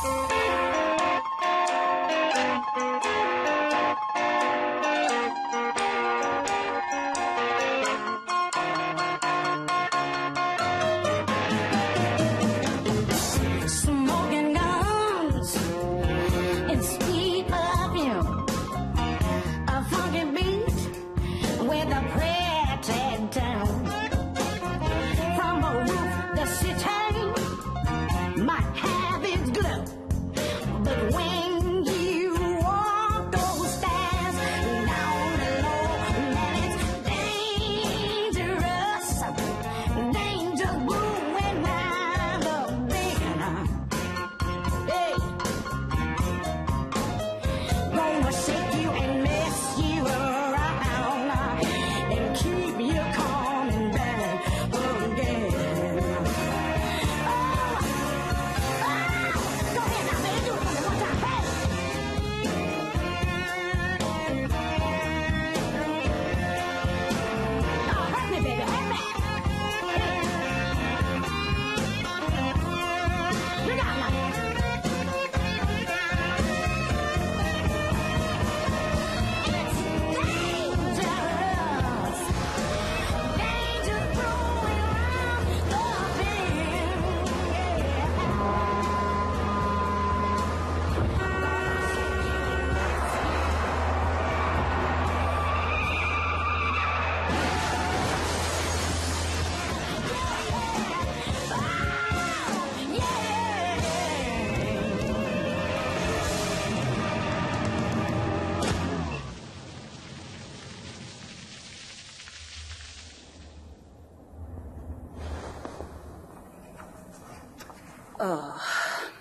Oh.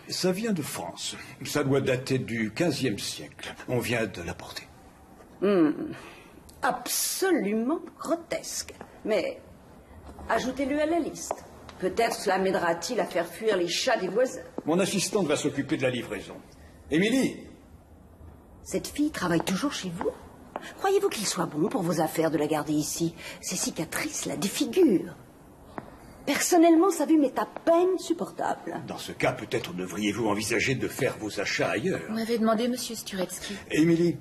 Ça vient de France. Ça doit dater du XVe siècle. On vient de l'apporter. Absolument grotesque. Mais ajoutez-le à la liste. Peut-être cela m'aidera-t-il à faire fuir les chats des voisins. Mon assistante va s'occuper de la livraison. Émilie! Cette fille travaille toujours chez vous? Croyez-vous qu'il soit bon pour vos affaires de la garder ici? Ces cicatrices la défigurent. Personnellement, sa vue m'est à peine supportable. Dans ce cas, peut-être devriez-vous envisager de faire vos achats ailleurs. Vous m'avez demandé, monsieur Sturetsky. Émilie,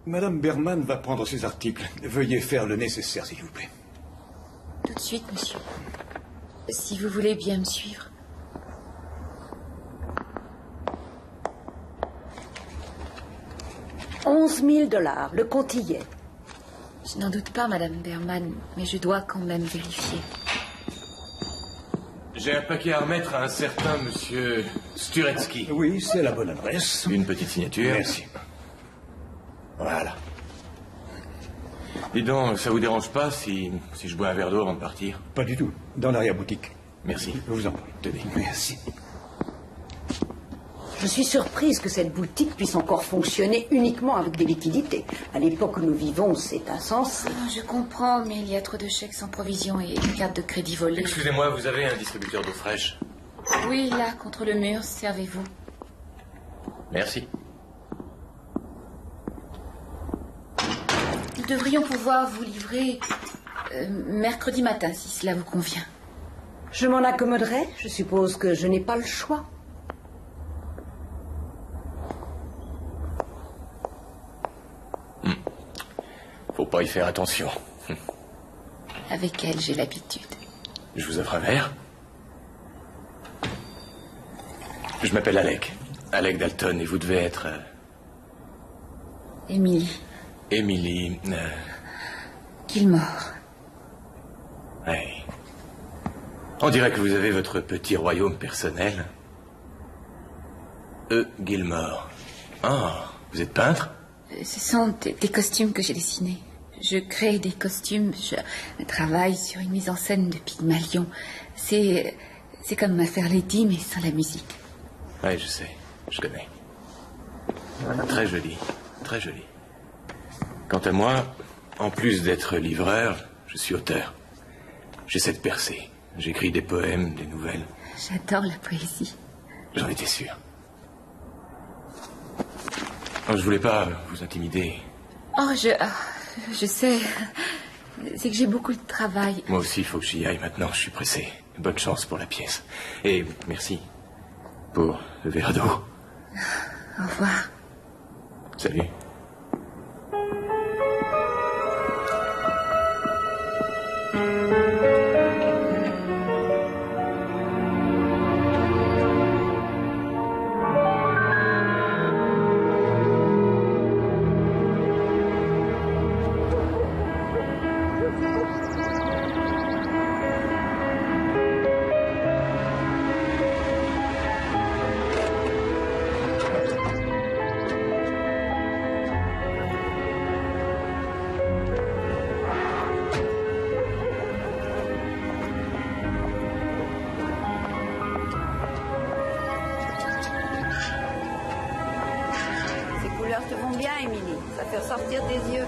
Madame Berman va prendre ses articles. Veuillez faire le nécessaire, s'il vous plaît. Tout de suite, monsieur. Si vous voulez bien me suivre. $11 000, le compte y est. Je n'en doute pas, Madame Berman, mais je dois quand même vérifier. J'ai un paquet à remettre à un certain monsieur Sturetsky. Oui, c'est la bonne adresse. Une petite signature. Merci. Voilà. Dis donc, ça vous dérange pas si je bois un verre d'eau avant de partir? Pas du tout. Dans l'arrière-boutique. Merci. Je vous en prie. Tenez. Merci. Je suis surprise que cette boutique puisse encore fonctionner uniquement avec des liquidités. À l'époque où nous vivons, c'est insensé. Oh, je comprends, mais il y a trop de chèques sans provision et de cartes de crédit volées. Excusez-moi, vous avez un distributeur d'eau fraîche? Oui, là, contre le mur, servez-vous. Merci. Nous devrions pouvoir vous livrer mercredi matin, si cela vous convient. Je m'en accommoderai. Je suppose que je n'ai pas le choix. Faut pas y faire attention. Avec elle, j'ai l'habitude. Je vous offre un verre? Je m'appelle Alec. Alec Dalton, et vous devez être... Émilie. Émilie... Gilmore. Oui. On dirait que vous avez votre petit royaume personnel. Gilmore. Ah, vous êtes peintre? Ce sont des costumes que j'ai dessinés. Je crée des costumes, je travaille sur une mise en scène de Pygmalion. C'est comme ma Fair Lady, mais sans la musique. Oui, je sais, je connais. Très joli, très joli. Quant à moi, en plus d'être livreur, je suis auteur. J'essaie de percer. J'écris des poèmes, des nouvelles. J'adore la poésie. J'en étais sûr. Oh, je voulais pas vous intimider. Oh, je sais. C'est que j'ai beaucoup de travail. Moi aussi, il faut que j'y aille maintenant. Je suis pressé. Bonne chance pour la pièce. Et merci. pour le verre d'eau. Au revoir. Salut. Te vont bien, Émilie. Ça fait ressortir tes yeux.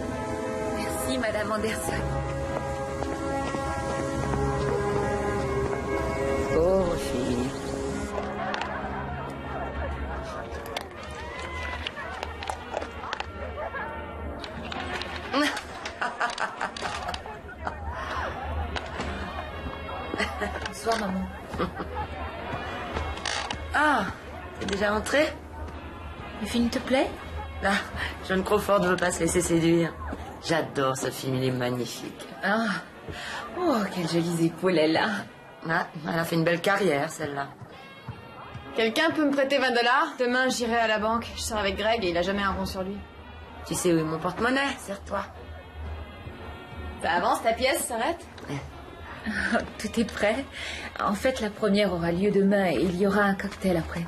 Merci, Madame Anderson. Pauvre fille. Bonsoir, maman. Ah, t'es déjà entrée? Le film te plaît? Là, John Crawford ne veut pas se laisser séduire. J'adore ce film, il est magnifique. Ah. Oh, quelles jolies épaules elle a. Ah, elle a fait une belle carrière, celle-là. Quelqu'un peut me prêter 20 $? Demain, j'irai à la banque. Je sors avec Greg et il a jamais un rond sur lui. Tu sais où est mon porte-monnaie? Serre-toi. Ça avance, ta pièce s'arrête? Tout est prêt. En fait, la première aura lieu demain et il y aura un cocktail après.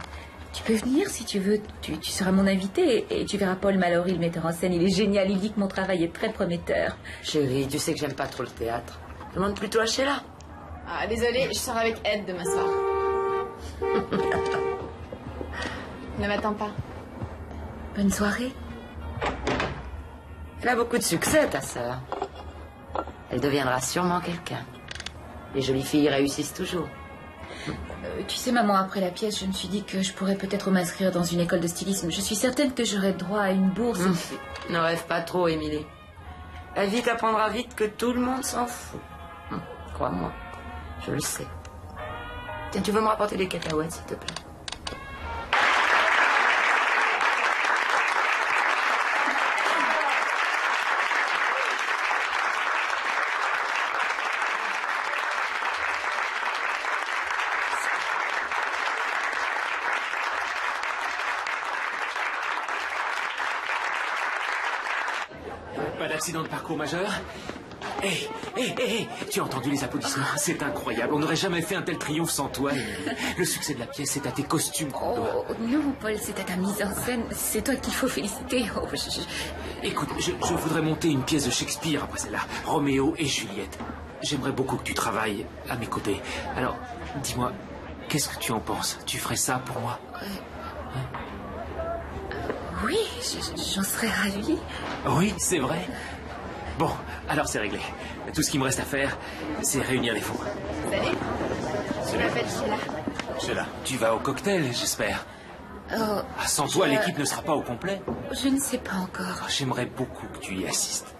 Tu peux venir si tu veux. Tu seras mon invité et tu verras Paul Mallory, le metteur en scène. Il est génial. Il dit que mon travail est très prometteur. Chérie, tu sais que j'aime pas trop le théâtre. Demande plutôt à Sheila. Ah, désolée, je sors avec Ed demain soir. Ne m'attends pas. Bonne soirée. Elle a beaucoup de succès, ta sœur. Elle deviendra sûrement quelqu'un. Les jolies filles réussissent toujours. Tu sais, maman, après la pièce, je me suis dit que je pourrais peut-être m'inscrire dans une école de stylisme. Je suis certaine que j'aurai droit à une bourse. Ne rêve pas trop, Émilie. Elle vite apprendra vite que tout le monde s'en fout. Crois-moi, je le sais. Tiens, tu veux me rapporter des cacahuètes, s'il te plaît? Pas d'accident de parcours majeur? Hé, tu as entendu les applaudissements? C'est incroyable, on n'aurait jamais fait un tel triomphe sans toi. Le succès de la pièce, c'est à tes costumes qu'on doit. Oh, non, Paul, c'est à ta mise en scène. C'est toi qu'il faut féliciter. Oh, Écoute, je voudrais monter une pièce de Shakespeare après celle-là. Roméo et Juliette. J'aimerais beaucoup que tu travailles à mes côtés. Alors, dis-moi, qu'est-ce que tu en penses? Tu ferais ça pour moi? Oui, j'en serais ravie. Oui, c'est vrai. Bon, alors c'est réglé. Tout ce qu'il me reste à faire, c'est réunir les fonds. Salut. Je m'appelle Sheila. Sheila, tu vas au cocktail, j'espère. Oh, Sans toi, l'équipe ne sera pas au complet. je ne sais pas encore. J'aimerais beaucoup que tu y assistes.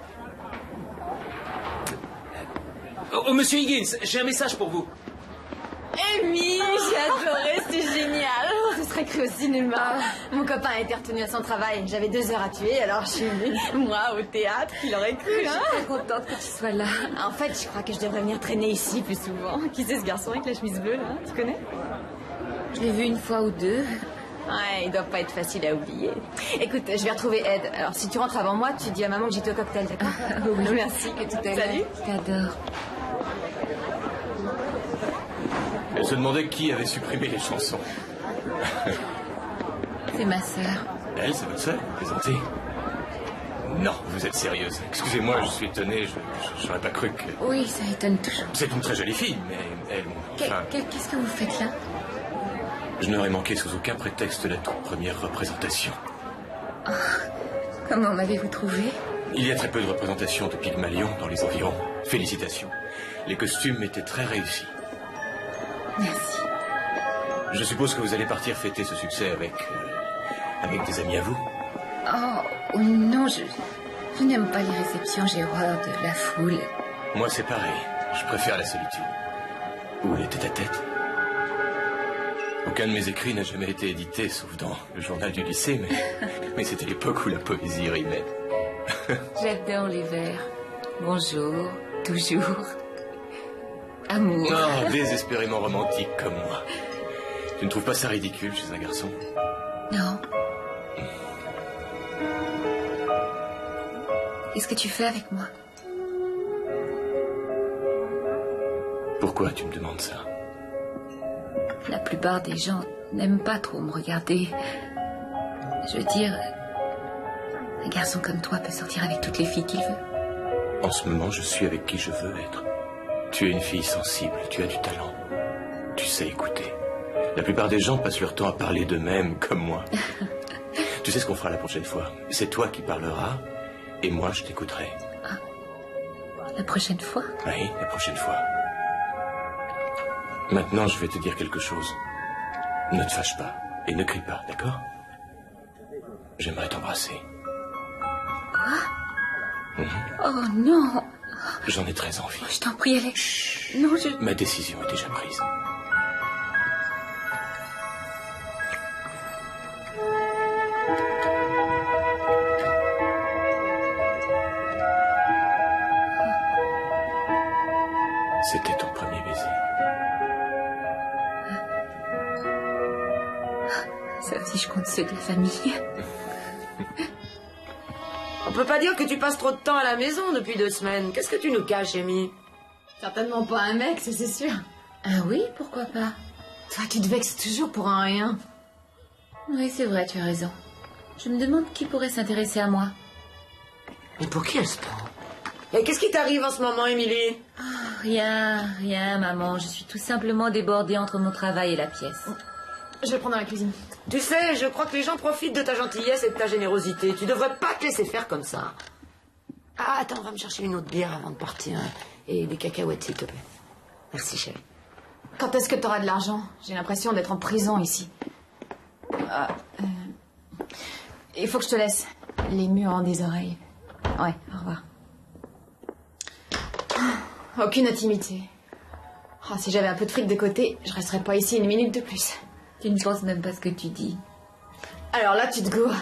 Oh, monsieur Higgins, j'ai un message pour vous. Amy, j'ai adoré, c'était génial. Ce serait cru au cinéma. Mon copain a été retenu à son travail. J'avais 2 heures à tuer, alors je suis venue, moi, au théâtre. Qui l'aurait cru, Je hein? suis très contente que tu sois là. En fait, je crois que je devrais venir traîner ici plus souvent. Qui c'est ce garçon avec la chemise bleue, là? Tu connais? Je l'ai vu une fois ou deux. Ouais, il doit pas être facile à oublier. Écoute, je vais retrouver Ed. Alors, si tu rentres avant moi, tu dis à maman que j'étais au cocktail, d'accord? Oui. Merci. Et tout à l'heure. Salut. Je t'adore. Elle se demandait qui avait supprimé les chansons. C'est ma sœur. Elle, c'est votre sœur? Plaisantez. Non, vous êtes sérieuse. Excusez-moi, je suis étonné, je n'aurais pas cru que... Oui, ça étonne toujours. C'est une très jolie fille, mais elle... Enfin, Qu'est-ce que vous faites là? je n'aurais manqué sous aucun prétexte la toute première représentation. Comment m'avez-vous trouvé? Il y a très peu de représentations de Pygmalion dans les environs. Félicitations. Les costumes étaient très réussis. Merci. Je suppose que vous allez partir fêter ce succès avec des amis à vous. Oh, non, je n'aime pas les réceptions, j'ai horreur de la foule. Moi, c'est pareil. Je préfère la solitude. Ou les tête-à-tête. Ok. Aucun de mes écrits n'a jamais été édité, sauf dans le journal du lycée, mais c'était l'époque où la poésie rimait. J'adore les vers. Bonjour, toujours. Amour. Oh, désespérément romantique comme moi. Tu ne trouves pas ça ridicule chez un garçon? Non. Qu'est-ce que tu fais avec moi? Pourquoi tu me demandes ça? La plupart des gens n'aiment pas trop me regarder. Je veux dire, un garçon comme toi peut sortir avec toutes les filles qu'il veut. En ce moment, je suis avec qui je veux être. Tu es une fille sensible, tu as du talent. Tu sais écouter. La plupart des gens passent leur temps à parler d'eux-mêmes, comme moi. Tu sais ce qu'on fera la prochaine fois? C'est toi qui parleras, et moi je t'écouterai. Ah. La prochaine fois? Oui, la prochaine fois. Maintenant, je vais te dire quelque chose. Ne te fâche pas, et ne crie pas, d'accord? J'aimerais t'embrasser. Quoi? Oh non! J'en ai très envie. Je t'en prie, Alex. Chut. Non, je... Ma décision est déjà prise. C'était ton premier baiser. Ça aussi, je compte ceux de la famille. On peut pas dire que tu passes trop de temps à la maison depuis 2 semaines. Qu'est-ce que tu nous caches, Amy? Certainement pas un mec, ça, c'est sûr. Ah oui, pourquoi pas? Toi, tu te vexes toujours pour un rien. Oui, c'est vrai, tu as raison. Je me demande qui pourrait s'intéresser à moi. Mais pour qui elle se prend? Et qu'est-ce qui t'arrive en ce moment, Émilie? Rien, maman. Je suis tout simplement débordée entre mon travail et la pièce. Je vais prendre dans la cuisine. Tu sais, je crois que les gens profitent de ta gentillesse et de ta générosité. Tu devrais pas te laisser faire comme ça. Ah, attends, on va me chercher une autre bière avant de partir. Et des cacahuètes, s'il te plaît. Merci, chérie. Quand est-ce que t'auras de l'argent? J'ai l'impression d'être en prison ici. Il faut que je te laisse. Les murs ont des oreilles. Ouais, au revoir. Aucune intimité. Oh, si j'avais un peu de fric de côté, je resterais pas ici une minute de plus. Tu ne penses même pas ce que tu dis. Alors là, tu te gourres.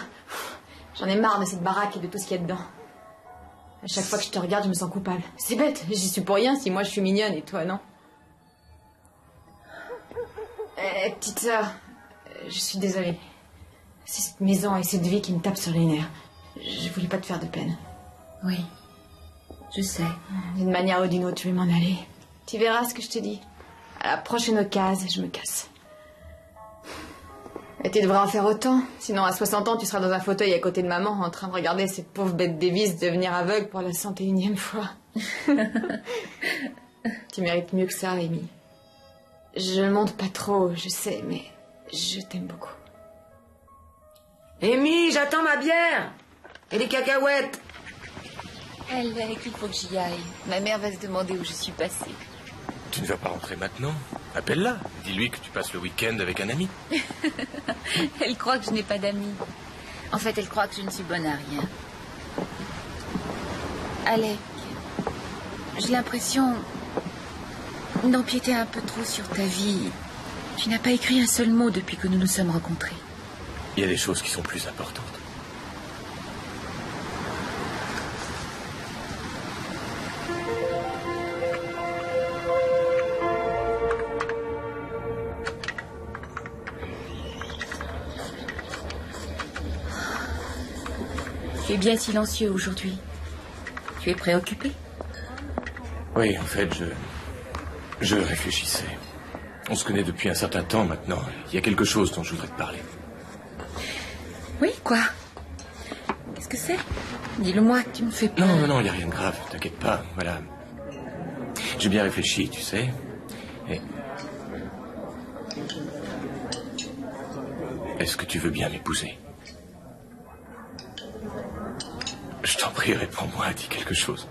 J'en ai marre de cette baraque et de tout ce qu'il y a dedans. À chaque fois que je te regarde, je me sens coupable. C'est bête, j'y suis pour rien si moi je suis mignonne et toi non. Petite sœur, je suis désolée. C'est cette maison et cette vie qui me tape sur les nerfs. Je voulais pas te faire de peine. Oui, je sais. D'une manière ou d'une autre, je vais m'en aller. Tu verras ce que je te dis. À la prochaine occasion, je me casse. Et tu devrais en faire autant. Sinon, à 60 ans, tu seras dans un fauteuil à côté de maman, en train de regarder cette pauvre bête Davis devenir aveugle pour la 101e fois. Tu mérites mieux que ça, Amy. Je monte pas trop, je sais, mais je t'aime beaucoup. Amy, j'attends ma bière. Et les cacahuètes. Alex, il faut que j'y aille. Ma mère va se demander où je suis passée. Tu ne vas pas rentrer maintenant? Appelle-la. Dis-lui que tu passes le week-end avec un ami. Elle croit que je n'ai pas d'amis. En fait, elle croit que je ne suis bonne à rien. Alec, j'ai l'impression d'empiéter un peu trop sur ta vie. Tu n'as pas écrit un seul mot depuis que nous nous sommes rencontrés. Il y a des choses qui sont plus importantes. Tu es bien silencieux aujourd'hui. Tu es préoccupé? Oui, en fait, je réfléchissais. On se connaît depuis un certain temps maintenant. Il y a quelque chose dont je voudrais te parler. Oui, quoi? Qu'est-ce que c'est? Dis-le-moi, tu me fais peur. Non, il n'y a rien de grave, t'inquiète pas, voilà. J'ai bien réfléchi, tu sais. Et... Est-ce que tu veux bien m'épouser? Je t'en prie, réponds-moi, dis quelque chose.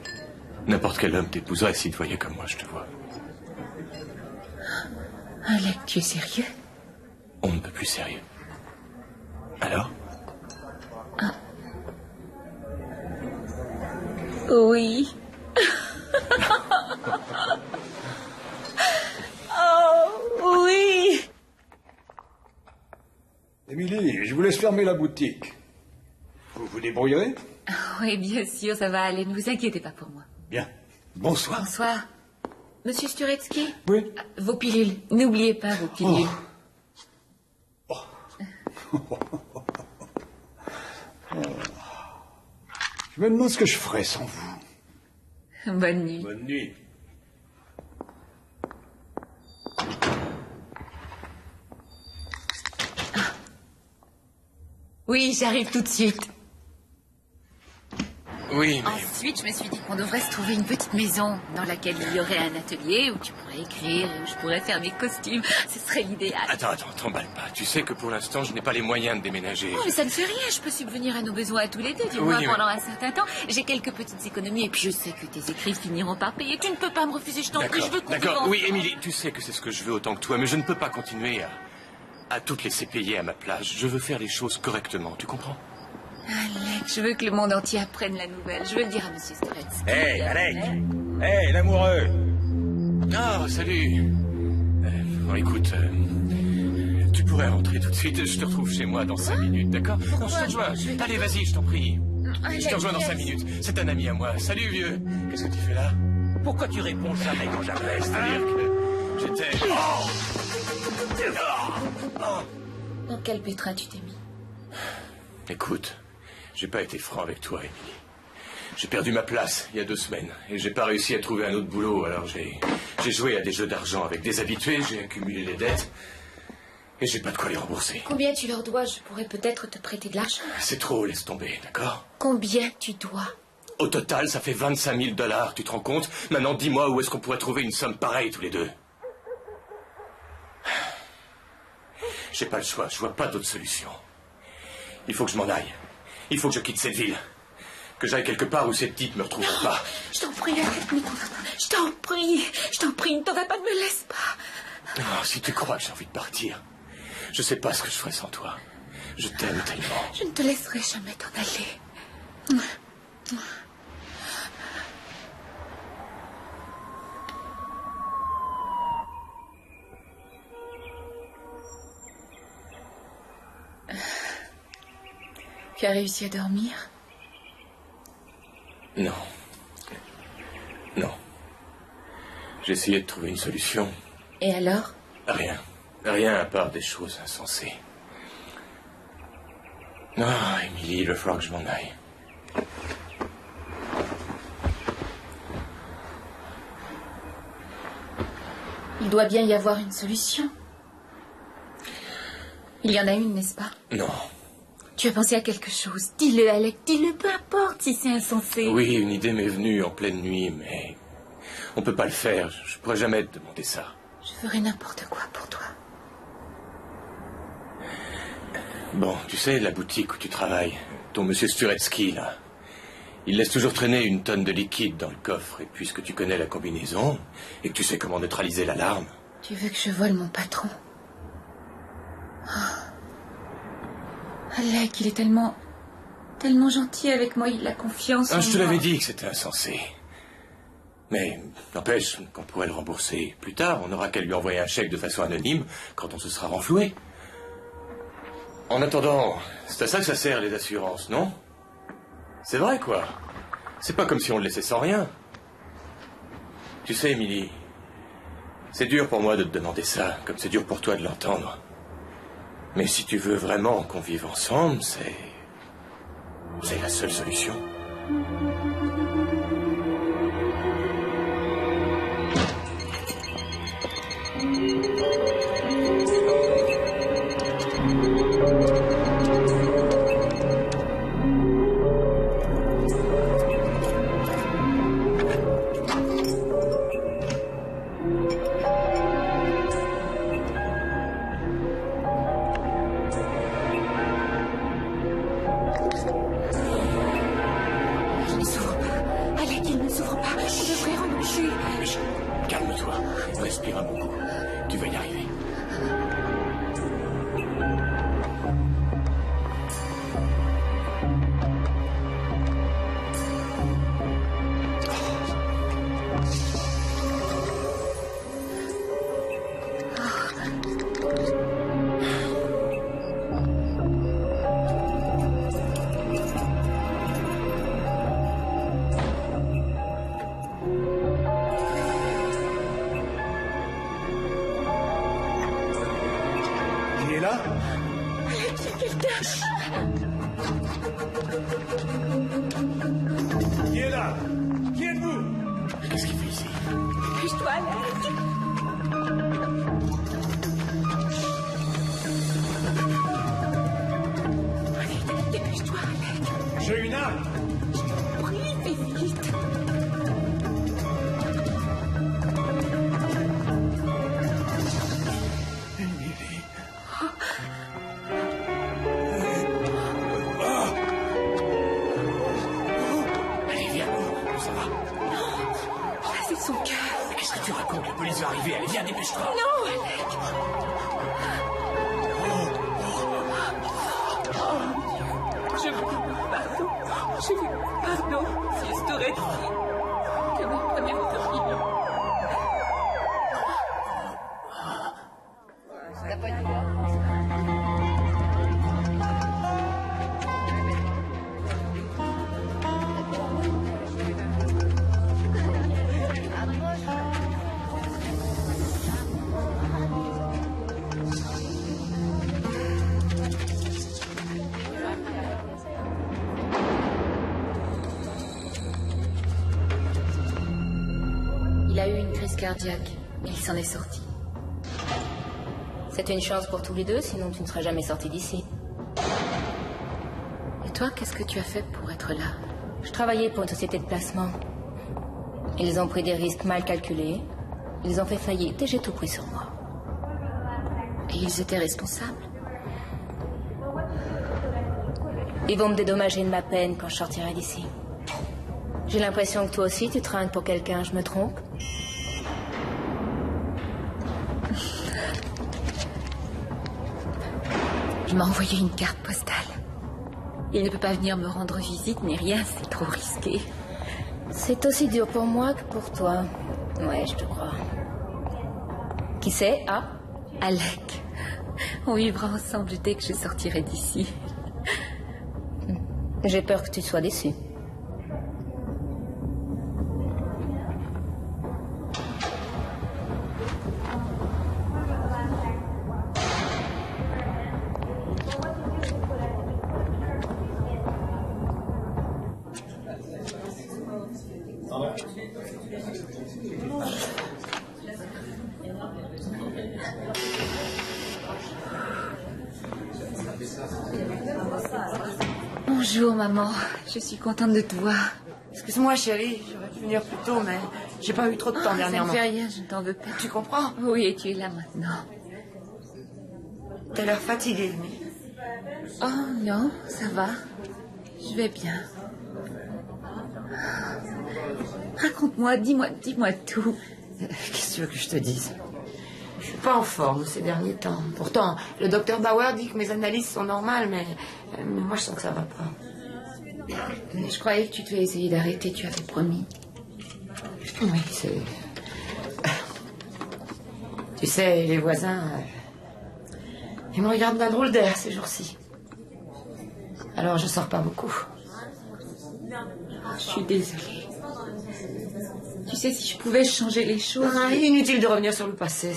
N'importe quel homme t'épouserait s'il te voyait comme moi, je te vois. Alec, tu es sérieux? On ne peut plus sérieux. Alors? Oui. Oh, oui. Émilie, je vous laisse fermer la boutique. Vous vous débrouillerez? Oui, bien sûr, ça va aller. Ne vous inquiétez pas pour moi. Bien. Bonsoir. Bonsoir. Monsieur Sturetsky? Oui. Vos pilules. N'oubliez pas vos pilules. Je me demande ce que je ferais sans vous. Bonne nuit. Bonne nuit. Oui, j'arrive tout de suite. Oui, mais... Ensuite, je me suis dit qu'on devrait se trouver une petite maison dans laquelle il y aurait un atelier où tu pourrais écrire et où je pourrais faire mes costumes. Ce serait l'idéal. Attends, t'emballe pas. Tu sais que pour l'instant, je n'ai pas les moyens de déménager. Non, mais ça ne fait rien. Je peux subvenir à nos besoins à tous les deux, du moins Oui, pendant un certain temps. J'ai quelques petites économies et puis je sais que tes écrits finiront par payer. Tu ne peux pas me refuser, je t'en prie. Je veux qu'on vive D'accord. ensemble. Oui, Émilie, tu sais que c'est ce que je veux autant que toi, mais je ne peux pas continuer à tout te laisser payer à ma place. Je veux faire les choses correctement, tu comprends? Alec, je veux que le monde entier apprenne la nouvelle. Je veux le dire à Monsieur Sturetsky. Hé, Alec! Hé, l'amoureux! Ah, salut. Écoute, tu pourrais rentrer tout de suite. Je te retrouve chez moi dans 5 minutes, d'accord? Non, je te rejoins. Allez, vas-y, je t'en prie. Je te rejoins dans 5 minutes. C'est un ami à moi. Salut, vieux. Qu'est-ce que tu fais là? Pourquoi tu réponds jamais quand j'appelle? C'est-à-dire que j'étais... Dans quel pétrin tu t'es mis? Écoute, j'ai pas été franc avec toi, Émilie. J'ai perdu ma place il y a 2 semaines et j'ai pas réussi à trouver un autre boulot. Alors j'ai joué à des jeux d'argent avec des habitués, j'ai accumulé les dettes et j'ai pas de quoi les rembourser. Combien tu leur dois? Je pourrais peut-être te prêter de l'argent. C'est trop, laisse tomber, d'accord? Combien tu dois? Au total, ça fait 25 000 $, tu te rends compte? Maintenant, dis-moi où est-ce qu'on pourrait trouver une somme pareille tous les deux? J'ai pas le choix, je vois pas d'autre solution. Il faut que je m'en aille. Il faut que je quitte cette ville. Que j'aille quelque part où ces types me retrouveront pas. Je t'en prie, arrête, ne t'en vas pas. Je t'en prie, ne t'en vas pas, ne me laisse pas. Oh, si tu crois que j'ai envie de partir, je sais pas ce que je ferais sans toi. Je t'aime tellement. Je ne te laisserai jamais t'en aller. Tu as réussi à dormir? Non. Non. J'ai essayé de trouver une solution. Et alors? Rien. Rien à part des choses insensées. Non, Émilie, il va falloir que je m'en aille. Il doit bien y avoir une solution. Il y en a une, n'est-ce pas? Non. Tu as pensé à quelque chose. Dis-le, Alec, dis-le, peu importe si c'est insensé. Oui, une idée m'est venue en pleine nuit, mais on peut pas le faire. Je pourrais jamais te demander ça. Je ferai n'importe quoi pour toi. Bon, tu sais, la boutique où tu travailles, ton monsieur Sturetsky, là, il laisse toujours traîner une tonne de liquide dans le coffre. Et puisque tu connais la combinaison, et que tu sais comment neutraliser l'alarme... Tu veux que je vole mon patron? Oh. Alec, il est tellement gentil avec moi, il a confiance en Ah, je te moi. l'avais dit que c'était insensé. Mais n'empêche qu'on pourrait le rembourser plus tard. On n'aura qu'à lui envoyer un chèque de façon anonyme quand on se sera renfloué. En attendant, c'est à ça que ça sert les assurances, non? C'est vrai, quoi. C'est pas comme si on le laissait sans rien. Tu sais, Émilie, c'est dur pour moi de te demander ça, comme c'est dur pour toi de l'entendre. Mais si tu veux vraiment qu'on vive ensemble, c'est la seule solution. Il ne s'ouvre pas. Alec, il ne s'ouvre pas. Je devrais remonter. Chut, calme-toi. Respire un bon coup. Tu vas y arriver. là? Alex, il y a quelqu'un. Qui est là? Qui êtes-vous? Qu'est-ce qu'il fait ici? Dépêche-toi, Alex. Dépêche-toi, Alex. J'ai une arme. Prie, fais vite. Allez, viens, ça va. C'est son cœur. Mais qu'est-ce que tu racontes? La police va arriver, allez, viens, dépêche-toi. Non, Alex. Je vous pardon. Je vous pardon si je t'aurais dit que vous prenez votre opinion. Il a eu une crise cardiaque, et il s'en est sorti. C'est une chance pour tous les deux, sinon tu ne serais jamais sorti d'ici. Et toi, qu'est-ce que tu as fait pour être là? Je travaillais pour une société de placement. Ils ont pris des risques mal calculés. Ils ont fait faillite et j'ai tout pris sur moi. Et ils étaient responsables? Ils vont me dédommager de ma peine quand je sortirai d'ici. J'ai l'impression que toi aussi tu trinques pour quelqu'un, je me trompe? Il m'a envoyé une carte postale. Il ne peut pas venir me rendre visite ni rien, c'est trop risqué. C'est aussi dur pour moi que pour toi. Ouais, je te crois. Qui c'est? Ah? Alec, on vivra ensemble dès que je sortirai d'ici. J'ai peur que tu sois déçu. Bonjour, maman. Je suis contente de te voir. Excuse-moi, chérie, j'aurais pu venir plus tôt, mais j'ai pas eu trop de temps Ça ne dernièrement. fait rien, je ne t'en veux pas. Tu comprends? Oui, et tu es là maintenant. T'as l'air fatiguée, mais... Oh non, ça va. Je vais bien. Raconte-moi, dis-moi tout. Qu'est-ce que tu veux que je te dise? Je suis pas en forme ces derniers temps. Pourtant, le docteur Bauer dit que mes analyses sont normales, mais moi je sens que ça va pas. Je croyais que tu devais essayer d'arrêter, tu avais promis. Oui, c'est... Tu sais, les voisins... ils me regardent d'un drôle d'air ces jours-ci. Alors je sors pas beaucoup. Je suis désolée. Tu sais, si je pouvais changer les choses... Inutile de revenir sur le passé.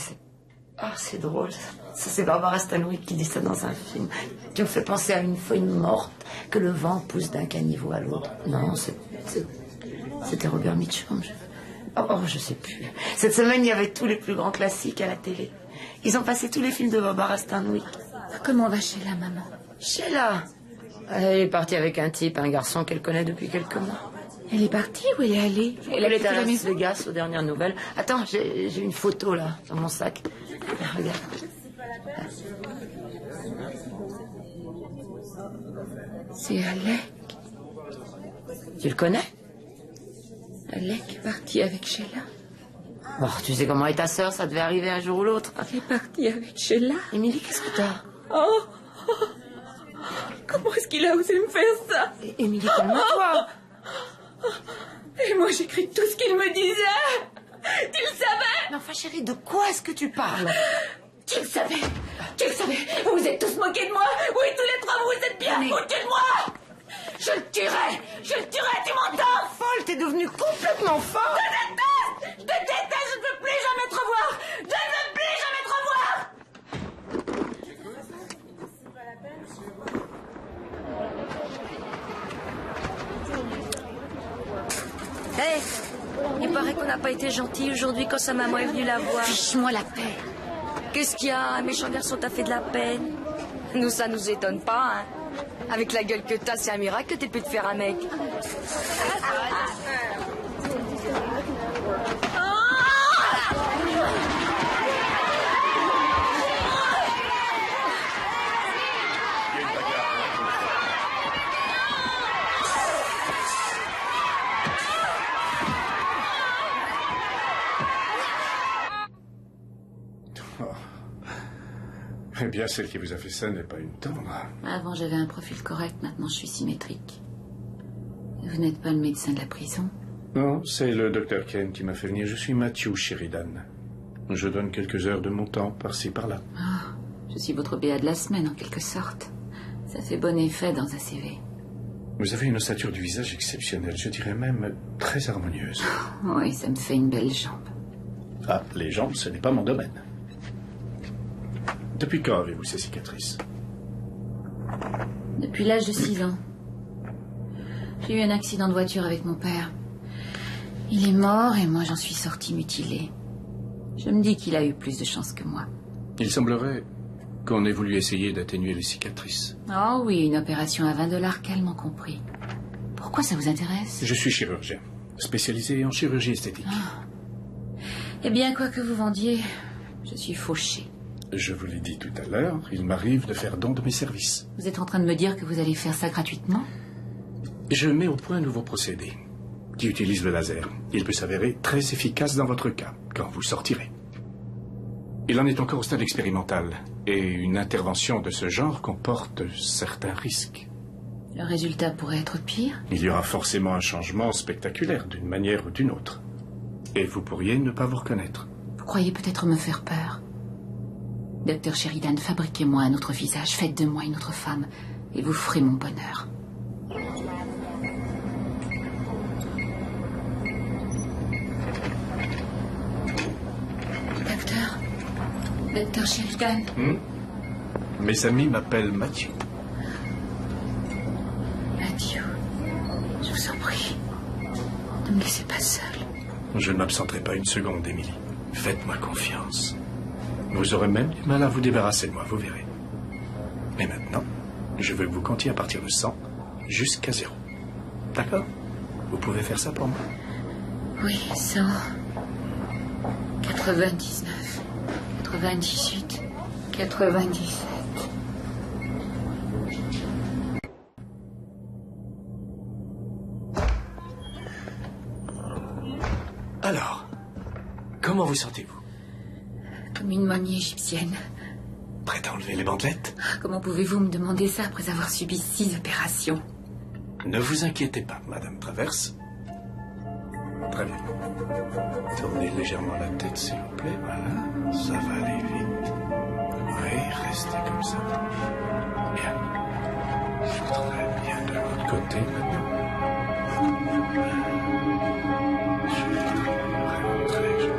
Ah, c'est drôle. Ça, c'est Barbara Stanwyck qui dit ça dans un film. Tu me fais penser à une feuille morte que le vent pousse d'un caniveau à l'autre. Non, c'était Robert Mitchum. Je sais plus. Cette semaine, il y avait tous les plus grands classiques à la télé. Ils ont passé tous les films de Barbara Stanwyck. Comment va Sheila, maman? Sheila, elle est partie avec un type, un garçon qu'elle connaît depuis quelques mois. Elle est partie ou elle est allée? Elle est à Las Vegas aux dernières nouvelles. Attends, j'ai une photo là, dans mon sac. Regarde. C'est Alec. Tu le connais? Alec est parti avec Sheila. Oh, tu sais comment est ta sœur, ça devait arriver un jour ou l'autre. Elle est partie avec Sheila. Émilie, qu'est-ce que t'as? Oh, comment est-ce qu'il a osé me faire ça? Émilie, calme-toi. Et moi, j'écris tout ce qu'il me disait. Tu le savais? Mais enfin, chérie, de quoi est-ce que tu parles? Tu le savais. Tu le savais. Vous vous êtes tous moqués de moi. Oui, tous les trois, vous vous êtes bien foutus de moi. Je le tuerai. Je le tuerai, tu m'entends? Folle, t'es devenue complètement folle. Je te déteste. Je ne veux plus jamais te revoir. Je ne veux plus jamais te revoir. il paraît qu'on n'a pas été gentil aujourd'hui quand sa maman est venue la voir. Fiche-moi la paix. Qu'est-ce qu'il y a? Un méchant garçon t'a fait de la peine? Nous, ça nous étonne pas, hein. Avec la gueule que t'as, c'est un miracle que t'aies pu te faire un mec. Eh bien, celle qui vous a fait ça n'est pas une tendre. Avant, j'avais un profil correct, maintenant je suis symétrique. Vous n'êtes pas le médecin de la prison? Non, c'est le docteur Kane qui m'a fait venir. Je suis Matthew Sheridan. Je donne quelques heures de mon temps, par-ci, par-là. Oh, je suis votre BA de la semaine, en quelque sorte. Ça fait bon effet dans un CV. Vous avez une ossature du visage exceptionnelle, je dirais même très harmonieuse. Oui, ça me fait une belle jambe. Ah, les jambes, ce n'est pas mon domaine. Depuis quand avez-vous ces cicatrices? Depuis l'âge de 6 ans. J'ai eu un accident de voiture avec mon père. Il est mort et moi j'en suis sortie mutilée. Je me dis qu'il a eu plus de chance que moi. Il semblerait qu'on ait voulu essayer d'atténuer les cicatrices. Oh oui, une opération à $20 calmement compris. Pourquoi ça vous intéresse? Je suis chirurgien, spécialisé en chirurgie esthétique. Eh bien, quoi que vous vendiez, je suis fauchée. Je vous l'ai dit tout à l'heure, il m'arrive de faire don de mes services. Vous êtes en train de me dire que vous allez faire ça gratuitement? Je mets au point un nouveau procédé qui utilise le laser. Il peut s'avérer très efficace dans votre cas, quand vous sortirez. Il en est encore au stade expérimental, et une intervention de ce genre comporte certains risques. Le résultat pourrait être pire? Il y aura forcément un changement spectaculaire, d'une manière ou d'une autre. Et vous pourriez ne pas vous reconnaître. Vous croyez peut-être me faire peur? Docteur Sheridan, fabriquez-moi un autre visage, faites de moi une autre femme, et vous ferez mon bonheur. Docteur Sheridan. Mes amis m'appellent Matthew. Matthew, je vous en prie, ne me laissez pas seule. Je ne m'absenterai pas une seconde, Emily. Faites-moi confiance. Vous aurez même du mal à vous débarrasser de moi, vous verrez. Mais maintenant, je veux que vous comptiez à partir de 100 jusqu'à 0. D'accord? Vous pouvez faire ça pour moi? Oui, 100, 99, 98, 97. Alors, comment vous sentez-vous? Comme une momie égyptienne. Prête à enlever les bandelettes? Comment pouvez-vous me demander ça après avoir subi 6 opérations? Ne vous inquiétez pas, Madame Traverse. Très bien. Tournez légèrement la tête, s'il vous plaît. Voilà, ça va aller vite. Oui, restez comme ça. Bien. Très bien de l'autre côté maintenant. Vraiment très joli.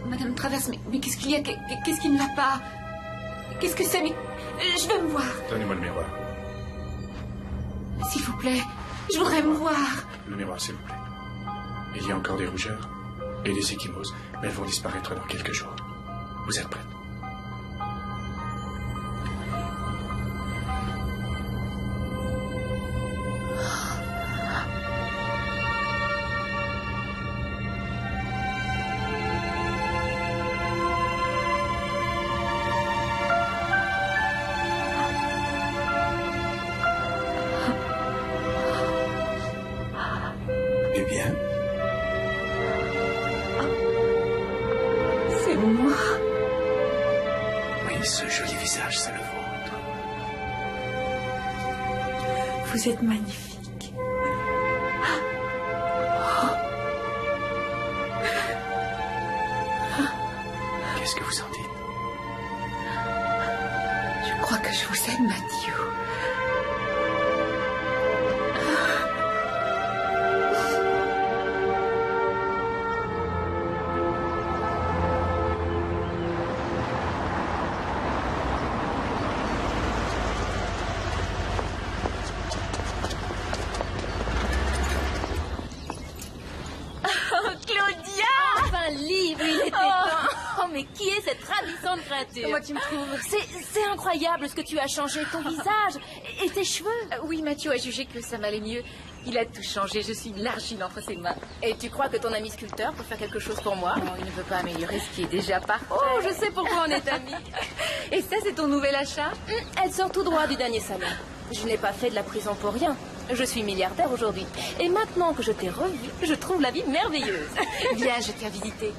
Madame Traverse, mais qu'est-ce qu'il y a? Qu'est-ce qui ne va pas? Qu'est-ce que c'est? Mais je veux me voir. Donnez-moi le miroir. S'il vous plaît, je voudrais me voir. Le miroir, s'il vous plaît. Il y a encore des rougeurs et des ecchymoses, mais elles vont disparaître dans quelques jours. Vous êtes prête? Eh bien? C'est moi. Oui, ce joli visage, c'est le vôtre. Vous êtes magnifique. que vous en dites? Je crois que je vous aime, Matthew. Mais qui est cette ravissante créature? Comment tu me trouves? C'est incroyable ce que tu as changé, ton visage et tes cheveux. Oui, Matthew a jugé que ça m'allait mieux. Il a tout changé, je suis une argile entre ses mains. Et tu crois que ton ami sculpteur peut faire quelque chose pour moi? Non, il ne peut pas améliorer ce qui est déjà parfait. Oh, je sais pourquoi on est amis. Et ça, c'est ton nouvel achat? Elle sort tout droit du dernier salon. Je n'ai pas fait de la prison pour rien. Je suis milliardaire aujourd'hui. Et maintenant que je t'ai revue, je trouve la vie merveilleuse. Viens, je t'ai visité.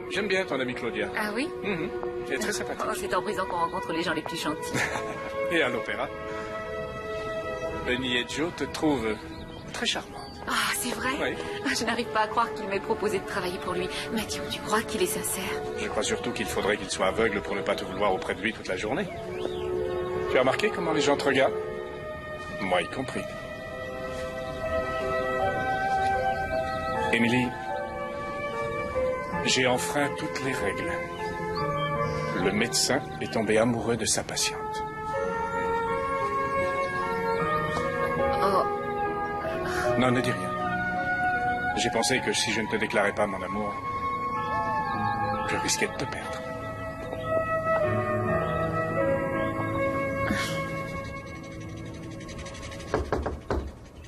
J'aime bien ton amie Claudia. Ah oui? Elle est très sympathique. Oh, c'est en prison qu'on rencontre les gens les plus gentils. Et à l'opéra. Benny et Joe te trouvent très charmant. Ah, c'est vrai? Oui. Je n'arrive pas à croire qu'il m'ait proposé de travailler pour lui. Mathieu, tu crois qu'il est sincère? Je crois surtout qu'il faudrait qu'il soit aveugle pour ne pas te vouloir auprès de lui toute la journée. Tu as remarqué comment les gens te regardent? Moi y compris. Émilie, j'ai enfreint toutes les règles. Le médecin est tombé amoureux de sa patiente. Oh. Non, ne dis rien. J'ai pensé que si je ne te déclarais pas mon amour, je risquais de te perdre.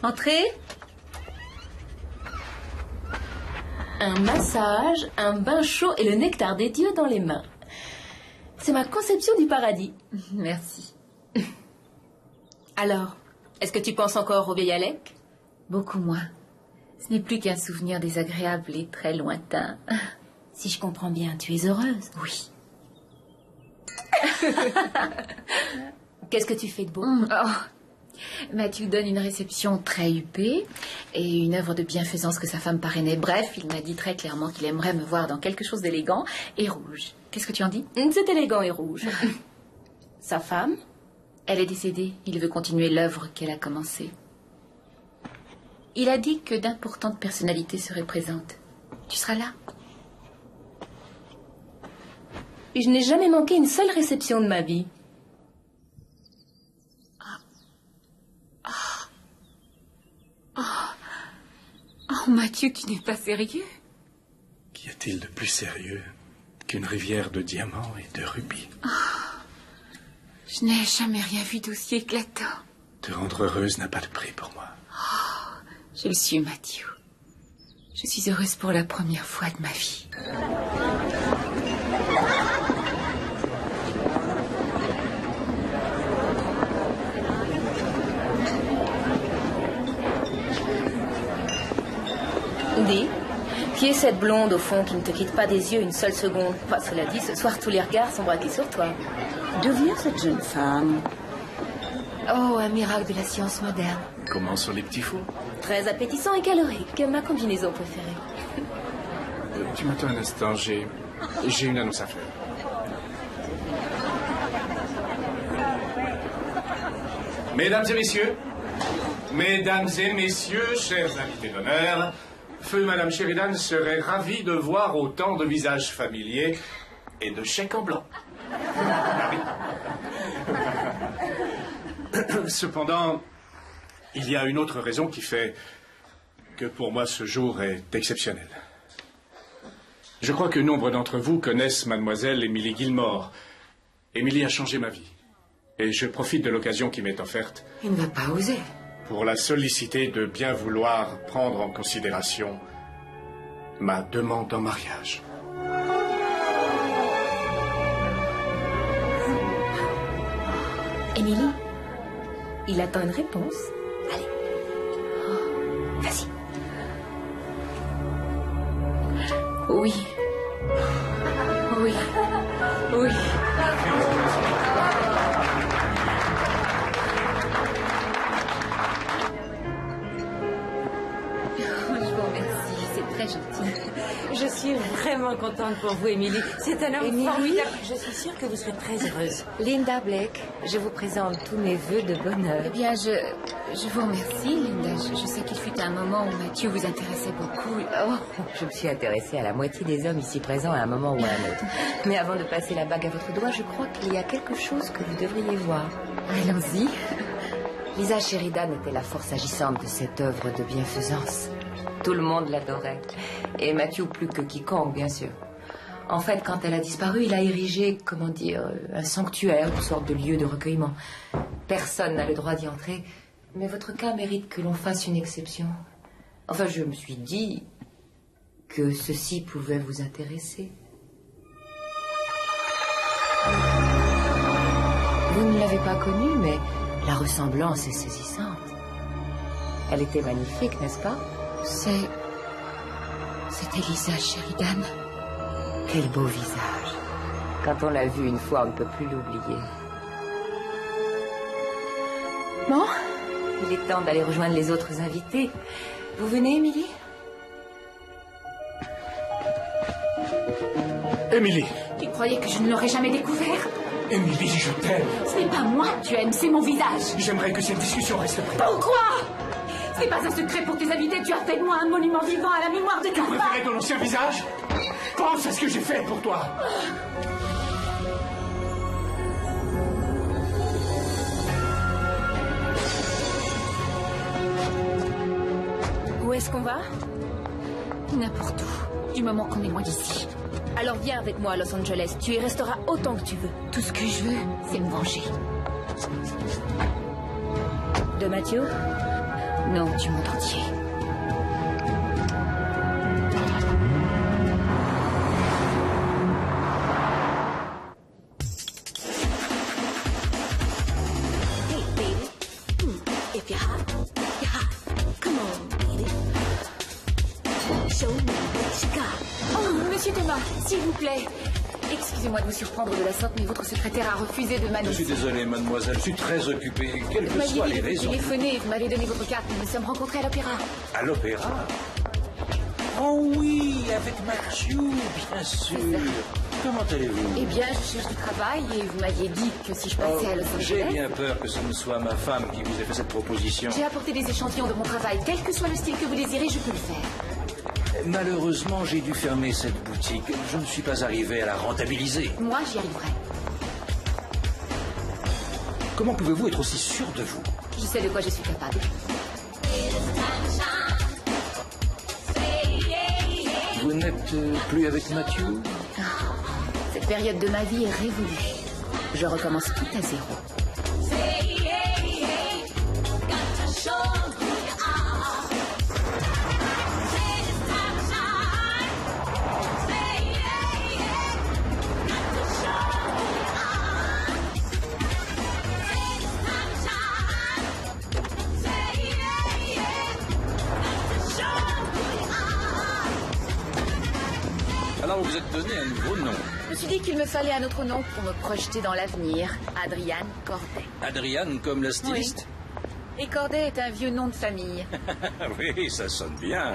Entrez. Un massage, un bain chaud et le nectar des dieux dans les mains. C'est ma conception du paradis. Merci. Alors, est-ce que tu penses encore au vieil Alec? Beaucoup moins. Ce n'est plus qu'un souvenir désagréable et très lointain. Si je comprends bien, tu es heureuse? Oui. Qu'est-ce que tu fais de beau? Matthew donne une réception très huppée et une œuvre de bienfaisance que sa femme parrainait. Bref, il m'a dit très clairement qu'il aimerait me voir dans quelque chose d'élégant et rouge. Qu'est-ce que tu en dis? C'est élégant et rouge. Sa femme? Elle est décédée. Il veut continuer l'œuvre qu'elle a commencée. Il a dit que d'importantes personnalités seraient présentes. Tu seras là? Je n'ai jamais manqué une seule réception de ma vie. Oh, Mathieu, tu n'es pas sérieux? Qu'y a-t-il de plus sérieux qu'une rivière de diamants et de rubis? Je n'ai jamais rien vu d'aussi éclatant. Te rendre heureuse n'a pas de prix pour moi. Je le suis, Mathieu. Je suis heureuse pour la première fois de ma vie. Dis, qui est cette blonde au fond qui ne te quitte pas des yeux une seule seconde? Enfin, cela dit, ce soir tous les regards sont braqués sur toi. D'où vient cette jeune femme? Oh, un miracle de la science moderne. Comment sont les petits fours? Très appétissant et calorique, ma combinaison préférée. Tu m'attends un instant, j'ai une annonce à faire. Mesdames et messieurs, chers invités d'honneur, Feu Madame Sheridan serait ravie de voir autant de visages familiers et de chèques en blanc. Ah oui. Cependant, il y a une autre raison qui fait que pour moi ce jour est exceptionnel. Je crois que nombre d'entre vous connaissent mademoiselle Émilie Gilmore. Émilie a changé ma vie. Et je profite de l'occasion qui m'est offerte. Il ne va pas oser. Pour la solliciter de bien vouloir prendre en considération ma demande en mariage. Émilie, il attend une réponse. Allez. Vas-y. Oui. Oui. Oui. Je suis vraiment tellement contente pour vous, Émilie. C'est un homme formidable. Je suis sûre que vous serez très heureuse. Linda Blake, je vous présente tous mes vœux de bonheur. Eh bien, je vous remercie, Linda. Je sais qu'il fut un moment où Mathieu vous intéressait beaucoup. Oh, je me suis intéressée à la moitié des hommes ici présents à un moment ou à un autre. Mais avant de passer la bague à votre doigt, je crois qu'il y a quelque chose que vous devriez voir. Allons-y. Lisa Sheridan était la force agissante de cette œuvre de bienfaisance. Tout le monde l'adorait. Et Mathieu plus que quiconque, bien sûr. En fait, quand elle a disparu, il a érigé, comment dire, un sanctuaire, une sorte de lieu de recueillement. Personne n'a le droit d'y entrer, mais votre cas mérite que l'on fasse une exception. Enfin, je me suis dit que ceci pouvait vous intéresser. Vous ne l'avez pas connue, mais la ressemblance est saisissante. Elle était magnifique, n'est-ce pas? C'était Lisa Sheridan. Quel beau visage. Quand on l'a vu une fois, on ne peut plus l'oublier. Bon, il est temps d'aller rejoindre les autres invités. Vous venez, Émilie? Émilie! Tu croyais que je ne l'aurais jamais découvert? Émilie, je t'aime. Ce n'est pas moi que tu aimes, c'est mon visage. J'aimerais que cette discussion reste privée. Pourquoi? Ce n'est pas un secret pour tes invités, tu as fait de moi un monument vivant à la mémoire de ta Tu préférais ton ancien visage? Pense à ce que j'ai fait pour toi. Où est-ce qu'on va? N'importe où, du moment qu'on est loin d'ici. Alors viens avec moi à Los Angeles. Tu y resteras autant que tu veux. Tout ce que je veux, c'est me venger. De Mathieu? Non, du monde entier. Hey, baby. If you're hot, you're hot. Come on, baby. Show me what you got. Oh, monsieur Thomas, s'il vous plaît. Excusez-moi de vous surprendre de la sorte, mais votre secrétaire a refusé de Je m'annoncer. suis désolé, mademoiselle. Je suis très occupé, quelles que soient les raisons. Téléphoné, vous m'avez donné votre carte, nous nous sommes rencontrés à l'opéra. À l'opéra? Oh oui, avec Mathieu, bien sûr. Comment allez-vous? Eh bien, je cherche du travail et vous m'aviez dit que si je passais à Los J'ai Angeles... bien peur que ce ne soit ma femme qui vous ait fait cette proposition. J'ai apporté des échantillons de mon travail. Quel que soit le style que vous désirez, je peux le faire. Malheureusement, j'ai dû fermer cette boutique. Je ne suis pas arrivé à la rentabiliser. Moi, j'y arriverai. Comment pouvez-vous être aussi sûr de vous? Je sais de quoi je suis capable. Vous n'êtes plus avec Mathieu? Cette période de ma vie est révolue. Je recommence tout à zéro. Alors vous vous êtes donné un nouveau nom. Je me suis dit qu'il me fallait un autre nom pour me projeter dans l'avenir. Adriane Corday. Adriane comme la styliste? Et Corday est un vieux nom de famille. Oui, ça sonne bien.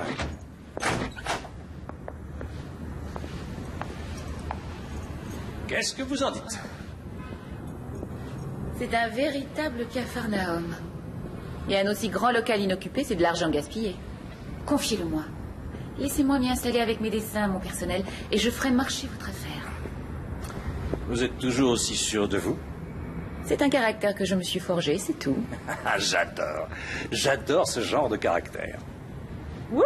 Qu'est-ce que vous en dites? C'est un véritable capharnaüm. Et un aussi grand local inoccupé, c'est de l'argent gaspillé. Confiez-le-moi. Laissez-moi m'y installer avec mes dessins, mon personnel, et je ferai marcher votre affaire. Vous êtes toujours aussi sûr de vous? C'est un caractère que je me suis forgé, c'est tout. J'adore. J'adore ce genre de caractère. Wouhou!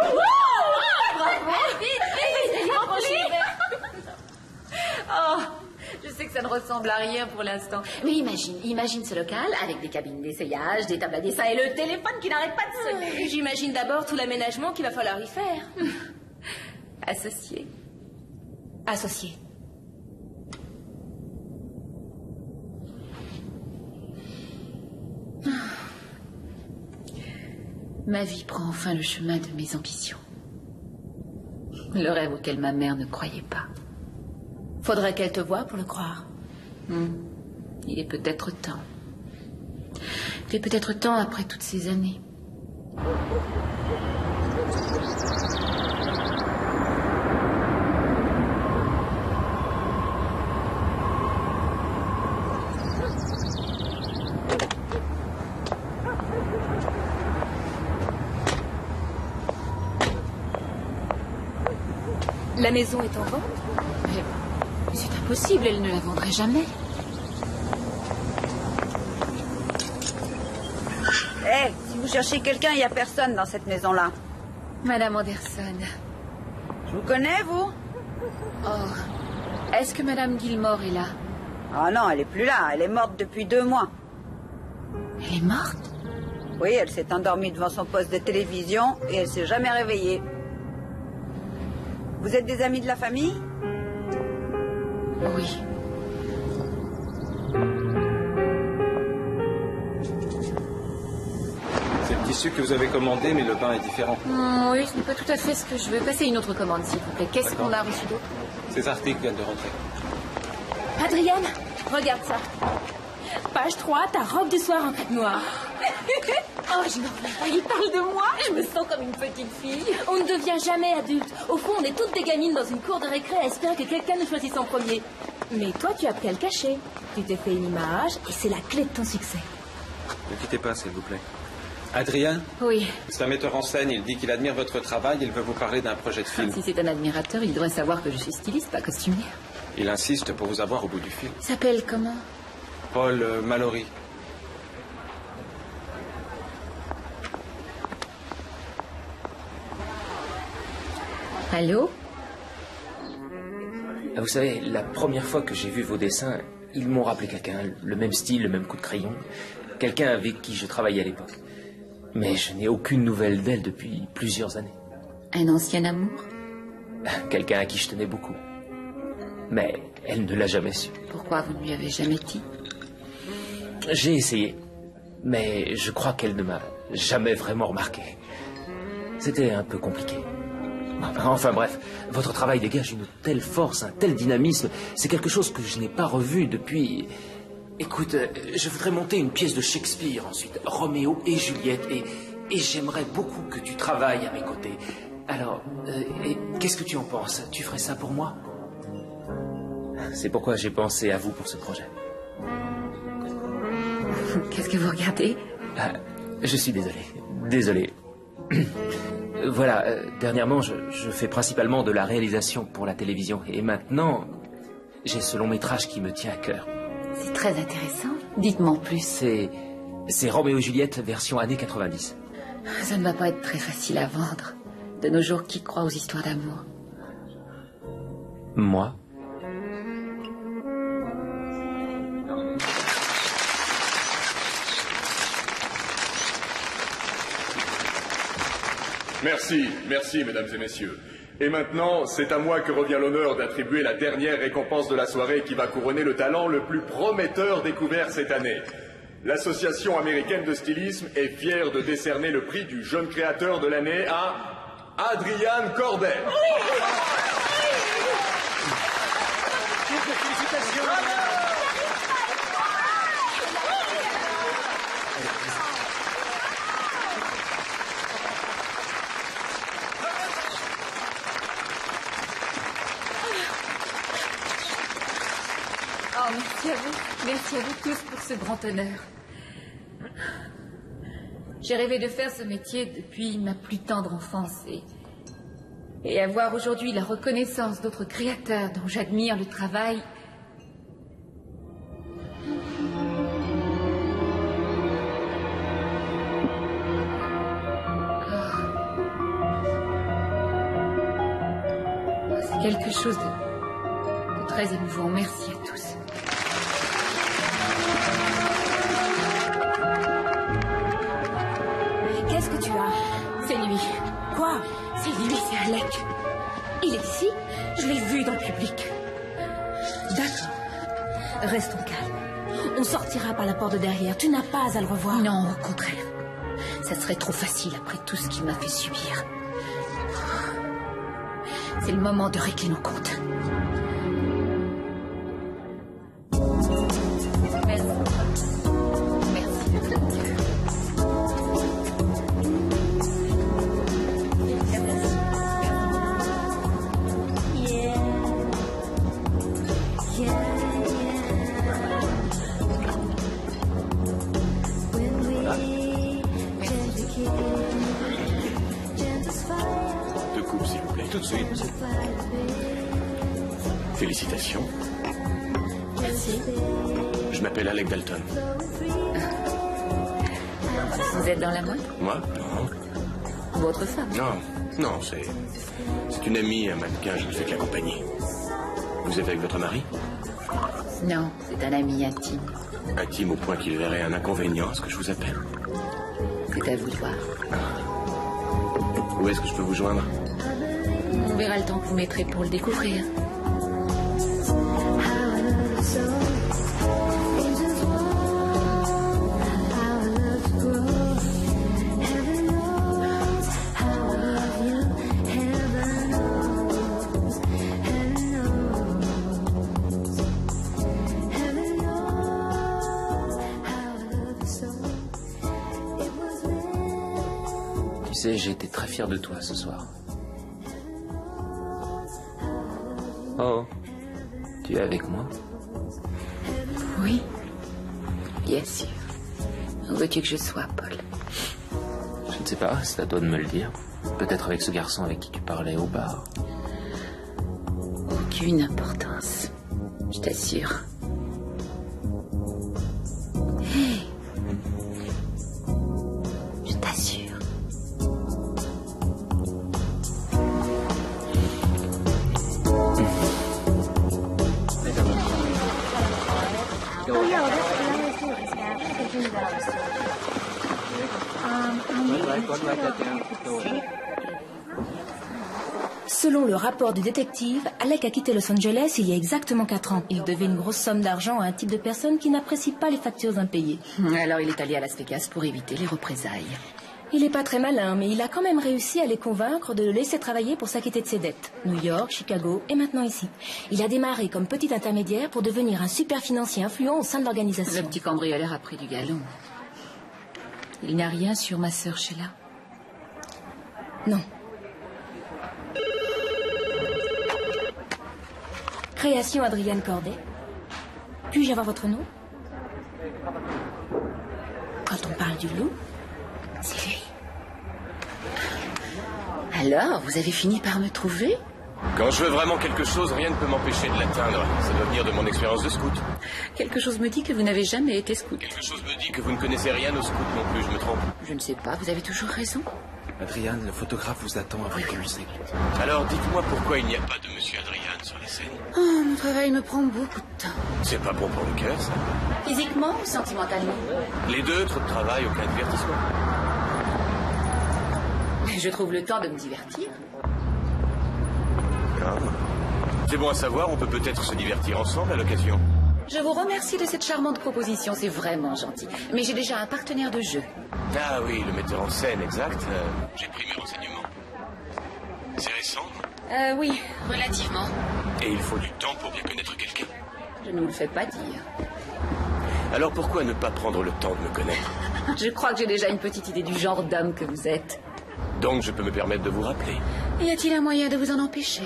Bravo! Oh, je sais que ça ne ressemble à rien pour l'instant. Mais imagine ce local avec des cabines d'essayage, des tables à dessin et le téléphone qui n'arrête pas de sonner. J'imagine d'abord tout l'aménagement qu'il va falloir y faire. Associé. Associé. Ma vie prend enfin le chemin de mes ambitions. Le rêve auquel ma mère ne croyait pas. Faudrait qu'elle te voie pour le croire. Il est peut-être temps. Il est peut-être temps après toutes ces années. La maison est en vente? Mais c'est impossible, elle ne la vendrait jamais. Hé, si vous cherchez quelqu'un, il n'y a personne dans cette maison-là. Madame Anderson. Je vous connais, vous? Oh, est-ce que Madame Gilmore est là? Ah non, elle est plus là. Elle est morte depuis 2 mois. Elle est morte? Oui, elle s'est endormie devant son poste de télévision et elle s'est jamais réveillée. Vous êtes des amis de la famille? Oui. C'est le tissu que vous avez commandé, mais le pain est différent. Oui, ce n'est pas tout à fait ce que je veux. Passez une autre commande, s'il vous plaît. Qu'est-ce qu'on a reçu d'autre? Ces articles viennent de rentrer. Adrienne, regarde ça. Page 3, ta robe du soir en crêpe noire. Oh, je n'en reviens pas. Il parle de moi. Je me sens comme une petite fille. On ne devient jamais adulte. Au fond, on est toutes des gamines dans une cour de récré à espérer que quelqu'un nous choisisse en premier. Mais toi, tu as appris à le cacher. Tu t'es fait une image et c'est la clé de ton succès. Ne quittez pas, s'il vous plaît. Adrien? Oui. C'est un metteur en scène. Il dit qu'il admire votre travail. Il veut vous parler d'un projet de film. Si c'est un admirateur, il devrait savoir que je suis styliste, pas costumière. Il insiste pour vous avoir au bout du film. Il s'appelle comment? Paul Mallory. Allô? Vous savez, la première fois que j'ai vu vos dessins, ils m'ont rappelé quelqu'un, le même style, le même coup de crayon, quelqu'un avec qui je travaillais à l'époque. Mais je n'ai aucune nouvelle d'elle depuis plusieurs années. Un ancien amour? Quelqu'un à qui je tenais beaucoup. Mais elle ne l'a jamais su. Pourquoi vous ne lui avez jamais dit? J'ai essayé, mais je crois qu'elle ne m'a jamais vraiment remarqué. C'était un peu compliqué. Enfin bref, votre travail dégage une telle force, un tel dynamisme. C'est quelque chose que je n'ai pas revu depuis... Écoute, je voudrais monter une pièce de Shakespeare ensuite, Roméo et Juliette, et j'aimerais beaucoup que tu travailles à mes côtés. Alors, qu'est-ce que tu en penses? Tu ferais ça pour moi? C'est pourquoi j'ai pensé à vous pour ce projet. Qu'est-ce que vous regardez? Je suis désolé. Désolé. Voilà, dernièrement, je fais principalement de la réalisation pour la télévision. Et maintenant, j'ai ce long métrage qui me tient à cœur. C'est très intéressant. Dites-moi en plus. C'est Roméo et Juliette version années 90. Ça ne va pas être très facile à vendre. De nos jours, qui croit aux histoires d'amour? Moi? Merci, merci mesdames et messieurs. Et maintenant, c'est à moi que revient l'honneur d'attribuer la dernière récompense de la soirée qui va couronner le talent le plus prometteur découvert cette année. L'Association américaine de stylisme est fière de décerner le prix du jeune créateur de l'année à Adrian Corday. Félicitations. Oh, merci à vous. Merci à vous tous pour ce grand honneur. J'ai rêvé de faire ce métier depuis ma plus tendre enfance et avoir aujourd'hui la reconnaissance d'autres créateurs dont j'admire le travail. C'est quelque chose de très émouvant. Merci à tous. Qu'est-ce que tu as? C'est lui. Quoi? C'est lui, c'est Alec. Il est ici? Je l'ai vu dans le public. D'accord. Restons calmes. On sortira par la porte de derrière. Tu n'as pas à le revoir. Non, au contraire. Ça serait trop facile après tout ce qu'il m'a fait subir. C'est le moment de régler nos comptes. Merci. Merci de tout mon cœur. Deux coupes, s'il vous plaît. Tout de suite, monsieur. Félicitations. Merci. Je m'appelle Alec Dalton. Vous êtes dans la mode? Moi? Non. Votre femme? Non, c'est une amie, un mannequin, je ne fais que l'accompagner. Vous êtes avec votre mari? Non, c'est un ami intime. Intime au point qu'il verrait un inconvénient à ce que je vous appelle? C'est à vous de voir. Où est-ce que je peux vous joindre? On verra le temps que vous mettrez pour le découvrir. Tu sais, j'ai été très fier de toi ce soir. Oh, tu es avec moi? Oui, bien sûr. Où veux-tu que je sois, Paul? Je ne sais pas, c'est à toi de me le dire. Peut-être avec ce garçon avec qui tu parlais au bar. Aucune importance, je t'assure. Hey. Je t'assure. Selon le rapport du détective, Alec a quitté Los Angeles il y a exactement 4 ans. Il devait une grosse somme d'argent à un type de personne qui n'apprécie pas les factures impayées. Alors il est allé à Las Vegas pour éviter les représailles. Il n'est pas très malin, mais il a quand même réussi à les convaincre de le laisser travailler pour s'acquitter de ses dettes. New York, Chicago et maintenant ici. Il a démarré comme petit intermédiaire pour devenir un super financier influent au sein de l'organisation. Le petit cambrioleur a pris du galon. Il n'a rien sur ma sœur Sheila? Non. Création Adrienne Corday. Puis-je avoir votre nom? Quand on parle du loup, c'est lui. Alors, vous avez fini par me trouver? Quand je veux vraiment quelque chose, rien ne peut m'empêcher de l'atteindre. Ça doit venir de mon expérience de scout. Quelque chose me dit que vous n'avez jamais été scout. Quelque chose me dit que vous ne connaissez rien au scout non plus, je me trompe. Je ne sais pas, vous avez toujours raison. Adriane, le photographe vous attend avec musique. Alors, dites-moi pourquoi il n'y a pas de monsieur Adriane sur les scènes. Oh, mon travail me prend beaucoup de temps. C'est pas bon pour le cœur, ça? Physiquement ou sentimentalement? Les deux, trop de travail, aucun divertissement. Je trouve le temps de me divertir. Ah. C'est bon à savoir, on peut peut-être se divertir ensemble à l'occasion. Je vous remercie de cette charmante proposition, c'est vraiment gentil. Mais j'ai déjà un partenaire de jeu. Ah oui, le metteur en scène, exact. J'ai pris mes renseignements. C'est récent? Oui, relativement. Et il faut du temps pour bien connaître quelqu'un. Je ne vous le fais pas dire. Alors pourquoi ne pas prendre le temps de me connaître? Je crois que j'ai déjà une petite idée du genre d'homme que vous êtes. Donc je peux me permettre de vous rappeler? Y a-t-il un moyen de vous en empêcher?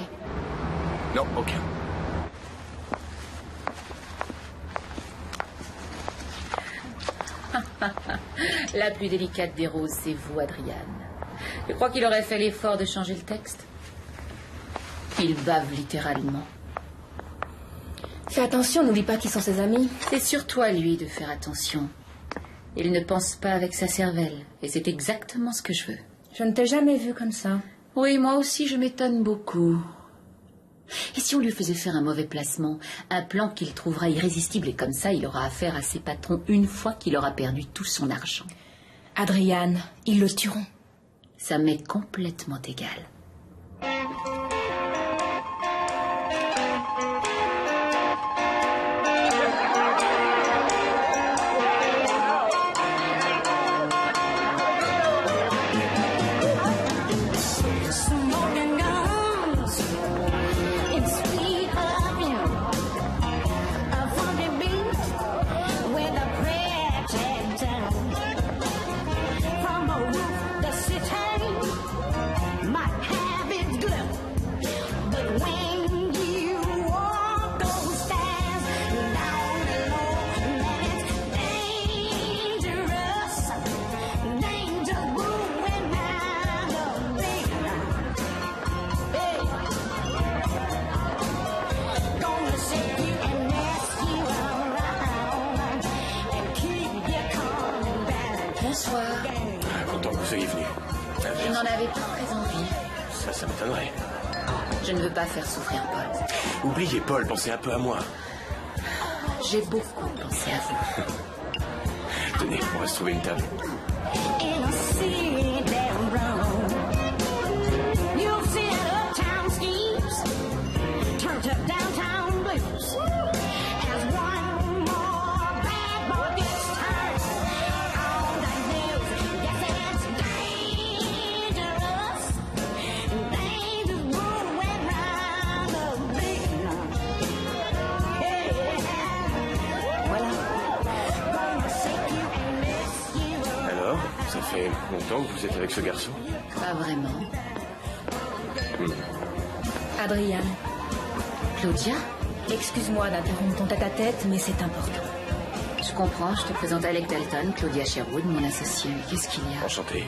Non, aucun. La plus délicate des roses, c'est vous, Adriane. Je crois qu'il aurait fait l'effort de changer le texte. Il bave littéralement. Fais attention, n'oublie pas qui sont ses amis. C'est surtout à lui de faire attention. Il ne pense pas avec sa cervelle, et c'est exactement ce que je veux. Je ne t'ai jamais vu comme ça. Oui, moi aussi, je m'étonne beaucoup. Et si on lui faisait faire un mauvais placement, un plan qu'il trouvera irrésistible, et comme ça, il aura affaire à ses patrons une fois qu'il aura perdu tout son argent. Adriane, ils le tueront. Ça m'est complètement égal. Bonsoir. Content que vous soyez venu. Je n'en avais pas très envie. Ça m'étonnerait. Je ne veux pas faire souffrir Paul. Oubliez Paul, pensez un peu à moi. J'ai beaucoup pensé à vous. Tenez, on va se trouver une table. Alors, ça fait longtemps que vous êtes avec ce garçon? Pas vraiment. Adriane. Claudia? Excuse-moi d'interrompre ton tête-à-tête, mais c'est important. Je comprends, je te présente Alec Dalton, Claudia Sherwood, mon associé. Mais qu'est-ce qu'il y a? Enchanté.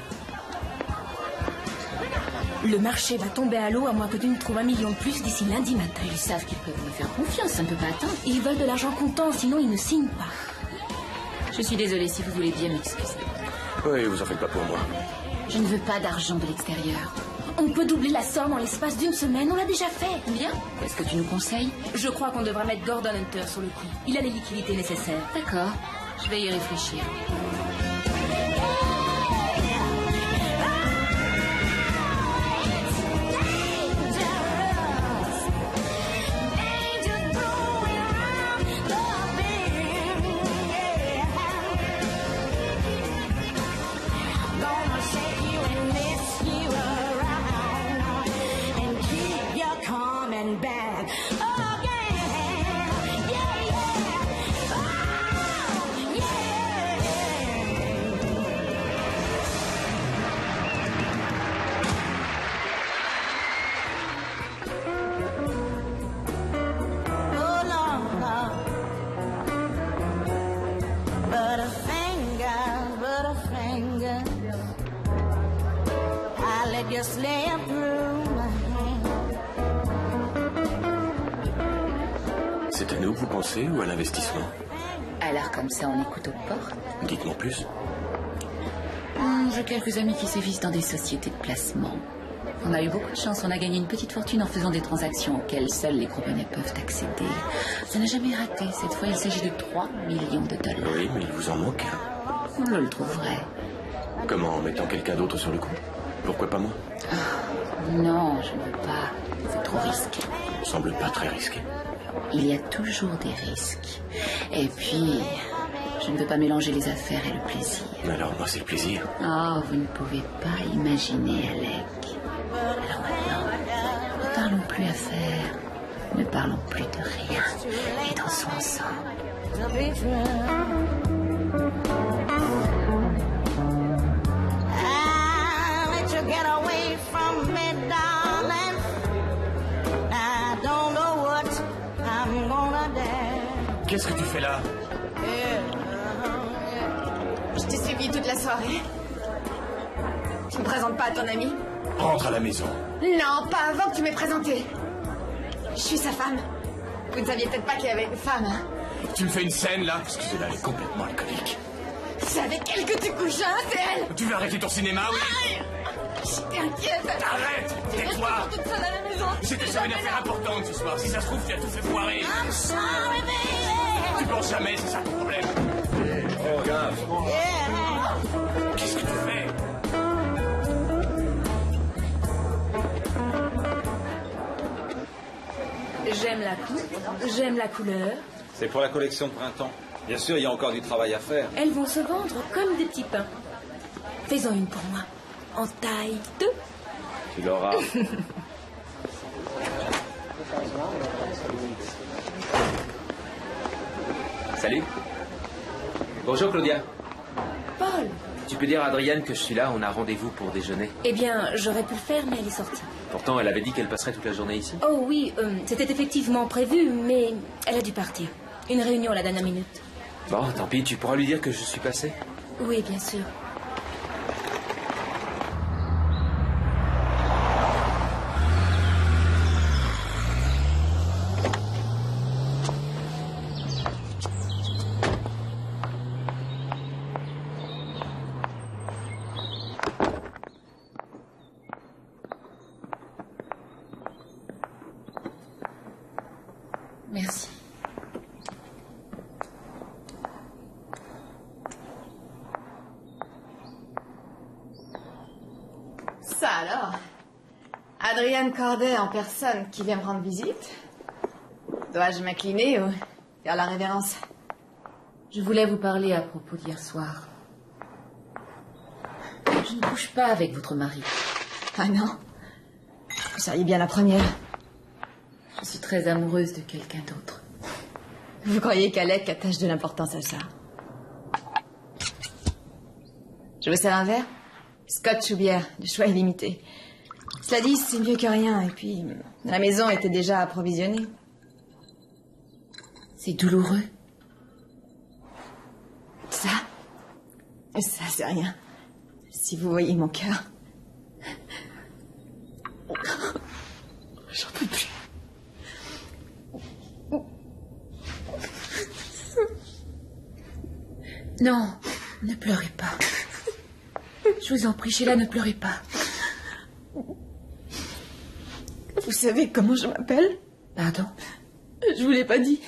Le marché va tomber à l'eau à moins que tu ne trouves 1 million de plus d'ici lundi matin. Ils savent qu'ils peuvent me faire confiance, ça ne peut pas attendre. Ils veulent de l'argent comptant, sinon ils ne signent pas. Je suis désolée, si vous voulez bien m'excuser. Oui, vous en faites pas pour moi. Je ne veux pas d'argent de l'extérieur. On peut doubler la somme en l'espace d'1 semaine, on l'a déjà fait. Bien. Est-ce que tu nous conseilles? Je crois qu'on devrait mettre Gordon Hunter sur le coup. Il a les liquidités nécessaires. D'accord, je vais y réfléchir. C'est à nous que vous pensez ou à l'investissement? Alors comme ça, on écoute aux portes. Dites-moi plus. J'ai quelques amis qui sévissent dans des sociétés de placement. On a eu beaucoup de chance, on a gagné une petite fortune en faisant des transactions auxquelles seuls les compagnies peuvent accéder. Ça n'a jamais raté. Cette fois, il s'agit de 3 millions de dollars. Oui, mais il vous en manque. Je le trouverai. Comment? En mettant quelqu'un d'autre sur le coup? Pourquoi pas moi? Non, je ne veux pas. C'est trop risqué. Ça me semble pas très risqué. Il y a toujours des risques. Et puis, je ne veux pas mélanger les affaires et le plaisir. Alors, moi, c'est le plaisir. Oh, vous ne pouvez pas imaginer, Alec. Alors maintenant, ne parlons plus affaires. Ne parlons plus de rien. Et dansons ensemble. Get away from me, darling. I don't know what I'm gonna do. Qu'est-ce que tu fais là? Je t'ai suivi toute la soirée. Tu me présentes pas à ton ami? Rentre à la maison. Non, pas avant que tu m'aies présenté. Je suis sa femme. Vous ne saviez peut-être pas qu'il y avait une femme, hein? Tu me fais une scène là? Excusez-la, elle est complètement alcoolique. C'est avec elle que tu couches, hein? C'est elle! Tu veux arrêter ton cinéma, oui? J'étais inquiète. Arrête! Tais-toi! Toute seule à la maison. J'étais sur une affaire importante ce soir. Si ça se trouve, tu as tout fait foirer. I'm sorry, baby. Tu penses jamais, c'est ça ton problème. Oh, regarde. Qu'est-ce que tu fais? J'aime la coupe, j'aime la couleur. C'est pour la collection de printemps. Bien sûr, il y a encore du travail à faire. Elles vont se vendre comme des petits pains. Fais-en une pour moi, en taille 2. Tu l'auras. Salut. Bonjour Claudia. Paul. Tu peux dire à Adriane que je suis là, on a rendez-vous pour déjeuner. Eh bien, j'aurais pu le faire, mais elle est sortie. Pourtant, elle avait dit qu'elle passerait toute la journée ici. Oh oui, c'était effectivement prévu, mais elle a dû partir. Une réunion à la dernière minute. Bon, tant pis, tu pourras lui dire que je suis passé. Oui, bien sûr. Alors, Adrienne Corday en personne qui vient me rendre visite. Dois-je m'incliner ou faire la révérence? Je voulais vous parler à propos d'hier soir. Je ne couche pas avec votre mari. Ah non? Vous seriez bien la première. Je suis très amoureuse de quelqu'un d'autre. Vous croyez qu'Alec attache de l'importance à ça? Je vous sers un verre? Scotch ou bière, le choix est limité. Cela dit, c'est mieux que rien. Et puis, la maison était déjà approvisionnée. C'est douloureux. Ça, c'est rien. Si vous voyez mon cœur. J'en peux plus. Non, ne pleurez pas. Je vous en prie, Sheila, ne pleurez pas. Vous savez comment je m'appelle? Pardon? Je vous l'ai pas dit.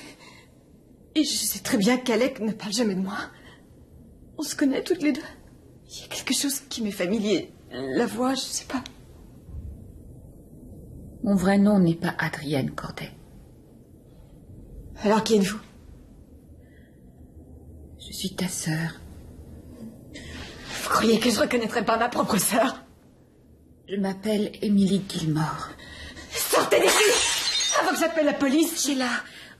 Et je sais très bien qu'Alec ne parle jamais de moi. On se connaît toutes les deux. Il y a quelque chose qui m'est familier. La voix, je sais pas. Mon vrai nom n'est pas Adrienne Corday. Alors qui êtes-vous? Je suis ta sœur. Vous croyez que je reconnaîtrais pas ma propre sœur? Je m'appelle Emily Gilmore. Sortez d'ici! Avant que j'appelle la police! Sheila,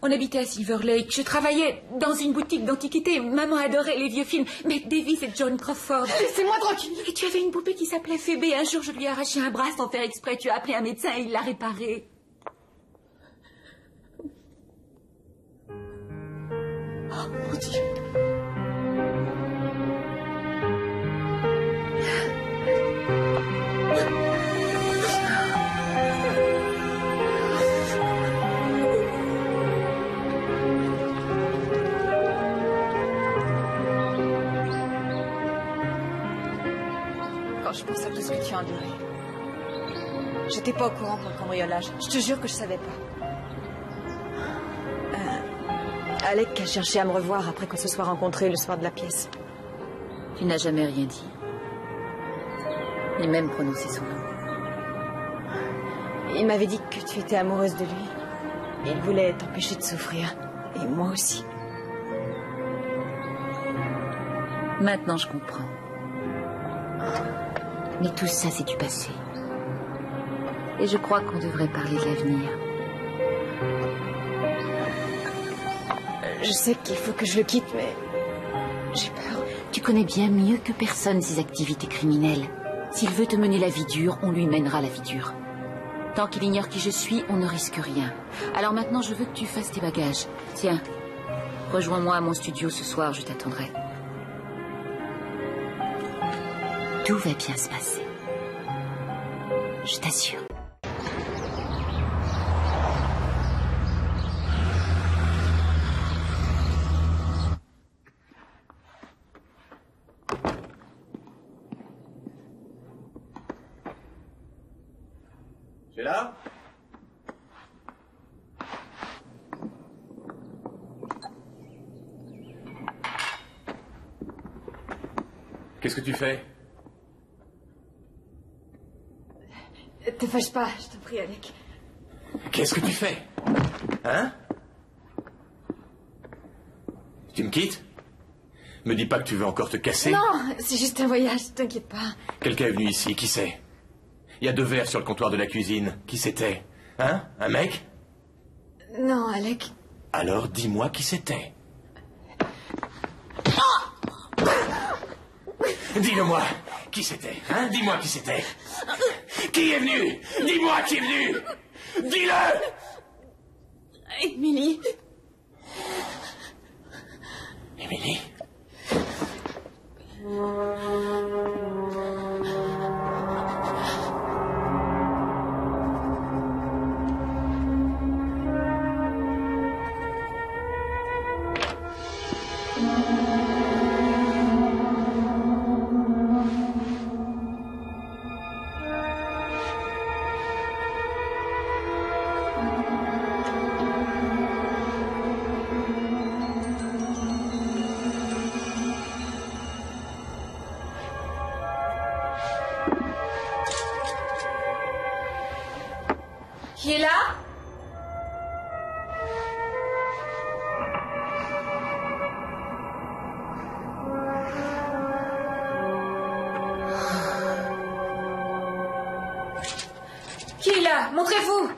on habitait à Silver Lake. Je travaillais dans une boutique d'antiquités. Maman adorait les vieux films. Mais Davis et John Crawford. Laissez-moi tranquille! Et tu avais une poupée qui s'appelait Phoebe. Un jour, je lui ai arraché un bras sans faire exprès. Tu as appelé un médecin et il l'a réparé. Oh mon Dieu! Quand je pense à tout ce que tu as enduré. J'étais pas au courant pour le cambriolage. Je te jure que je savais pas. Alec a cherché à me revoir après qu'on se soit rencontrés le soir de la pièce. Tu n'as jamais rien dit. Ni même prononcé son nom. Il m'avait dit que tu étais amoureuse de lui. Il voulait t'empêcher de souffrir. Et moi aussi. Maintenant, je comprends. Mais tout ça, c'est du passé. Et je crois qu'on devrait parler de l'avenir. Je sais qu'il faut que je le quitte, mais j'ai peur. Tu connais bien mieux que personne ses activités criminelles. S'il veut te mener la vie dure, on lui mènera la vie dure. Tant qu'il ignore qui je suis, on ne risque rien. Alors maintenant, je veux que tu fasses tes bagages. Tiens, rejoins-moi à mon studio ce soir, je t'attendrai. Tout va bien se passer. Je t'assure. Tu es là? Qu'est-ce que tu fais? Te fâche pas, je t'en prie, Alec. Qu'est-ce que tu fais? Hein? Tu me quittes? Me dis pas que tu veux encore te casser? Non, c'est juste un voyage, t'inquiète pas. Quelqu'un est venu ici, qui c'est? Il y a 2 verres sur le comptoir de la cuisine. Qui c'était? Hein? Un mec? Non, Alec. Alors dis-moi qui c'était. Dis-le-moi. Qui c'était? Hein? Dis-moi qui c'était. Qui est venu? Dis-moi qui est venu. Dis-le! Émilie. Émilie? Qui est là? Qui est là? Montrez-vous!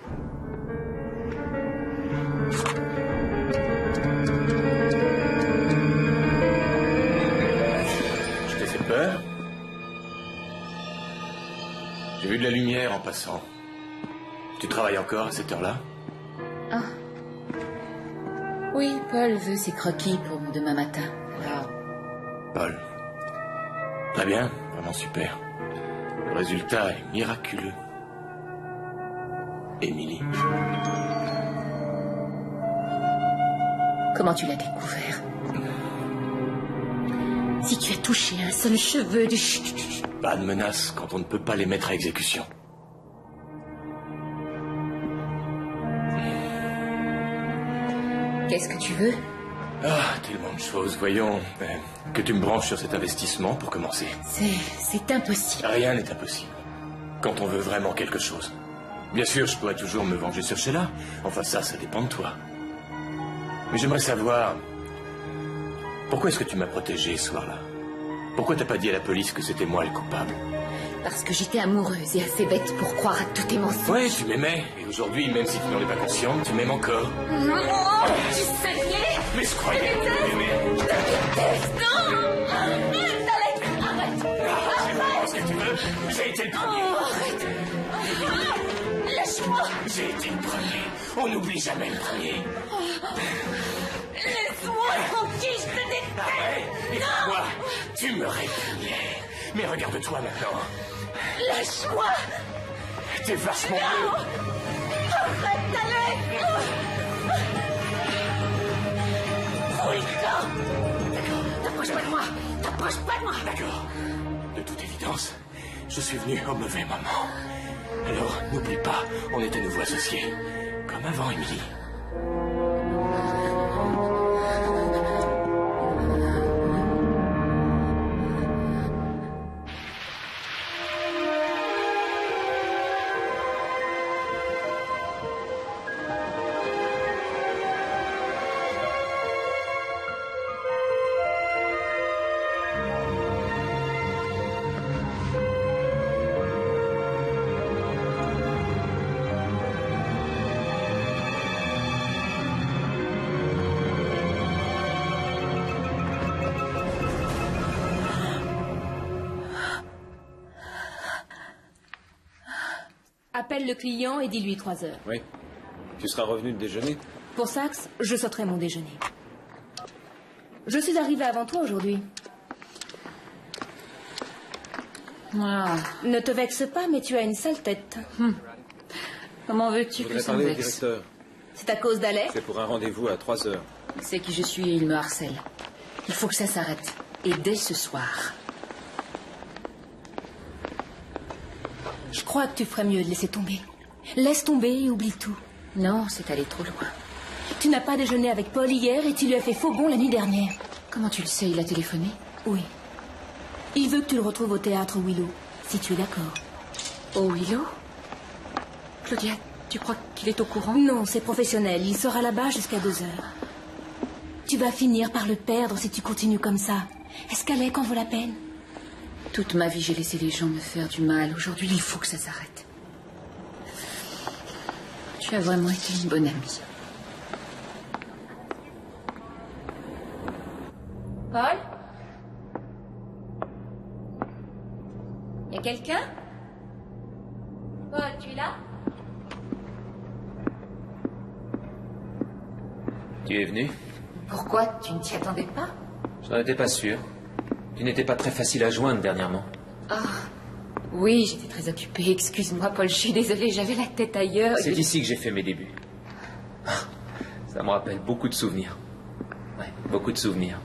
Je t'ai fait peur? J'ai vu de la lumière en passant. Tu travailles encore à cette heure-là? Ah. Oui, Paul veut ses croquis pour demain matin. Alors... Paul. Très bien, vraiment super. Le résultat est miraculeux. Émilie. Comment tu l'as découvert? Si tu as touché un seul cheveu de... Pas de menaces quand on ne peut pas les mettre à exécution. Qu'est-ce que tu veux? Ah, tellement de choses. Voyons, que tu me branches sur cet investissement pour commencer. C'est impossible. Rien n'est impossible. Quand on veut vraiment quelque chose. Bien sûr, je pourrais toujours me venger sur Sheila. Enfin, ça dépend de toi. Mais j'aimerais savoir... Pourquoi est-ce que tu m'as protégé ce soir-là? Pourquoi t'as pas dit à la police que c'était moi le coupable? Parce que j'étais amoureuse et assez bête pour croire à tous tes mensonges. Oui, tu m'aimais. Et aujourd'hui, même si tu n'en es pas consciente, tu m'aimes encore. Oh, tu saignais. Mais je croyais que tu m'aimais. Je te déteste. Non. Arrête. Arrête. Ce que tu veux. J'ai été le premier. Arrête. Lâche-moi. J'ai été le premier. On n'oublie jamais le premier. Laisse-moi tranquille, je te déteste. Arrête. Et toi, tu me répugnais. Mais regarde-toi maintenant. Lâche-moi. T'es vachement mieux. Arrête, allez. Fous le camp. D'accord. T'approches pas de moi. T'approches pas de moi. D'accord. De toute évidence, je suis venu au mauvais moment. Alors, n'oublie pas, on est à nouveau associés. Comme avant, Émilie. Appelle le client et dis-lui 3 heures. Oui. Tu seras revenu de déjeuner? Pour Saxe, je sauterai mon déjeuner. Je suis arrivée avant toi aujourd'hui. Ah. Ne te vexe pas, mais tu as une sale tête. Comment veux-tu que ça me parler au vexe? directeur. C'est à cause d'Alex? C'est pour un rendez-vous à 3 heures. Il sait qui je suis et il me harcèle. Il faut que ça s'arrête. Et dès ce soir. Je crois que tu ferais mieux de laisser tomber. Laisse tomber et oublie tout. Non, c'est allé trop loin. Tu n'as pas déjeuné avec Paul hier et tu lui as fait faux bond la nuit dernière. Comment tu le sais? Il a téléphoné? Oui. Il veut que tu le retrouves au théâtre Willow, si tu es d'accord. Au Willow? Claudia, tu crois qu'il est au courant? Non, c'est professionnel. Il sera là-bas jusqu'à 2 heures. Tu vas finir par le perdre si tu continues comme ça. Est-ce qu'Alec en vaut la peine? Toute ma vie, j'ai laissé les gens me faire du mal. Aujourd'hui, il faut que ça s'arrête. Tu as vraiment été une bonne amie. Paul? Y a quelqu'un? Paul, tu es là? Tu es venu? Pourquoi? Tu ne t'y attendais pas? Je n'en étais pas sûr. Tu n'étais pas très facile à joindre dernièrement. Ah, oui, j'étais très occupée. Excuse-moi, Paul, je suis désolée, j'avais la tête ailleurs. C'est ici que j'ai fait mes débuts. Ça me rappelle beaucoup de souvenirs. Ouais, beaucoup de souvenirs.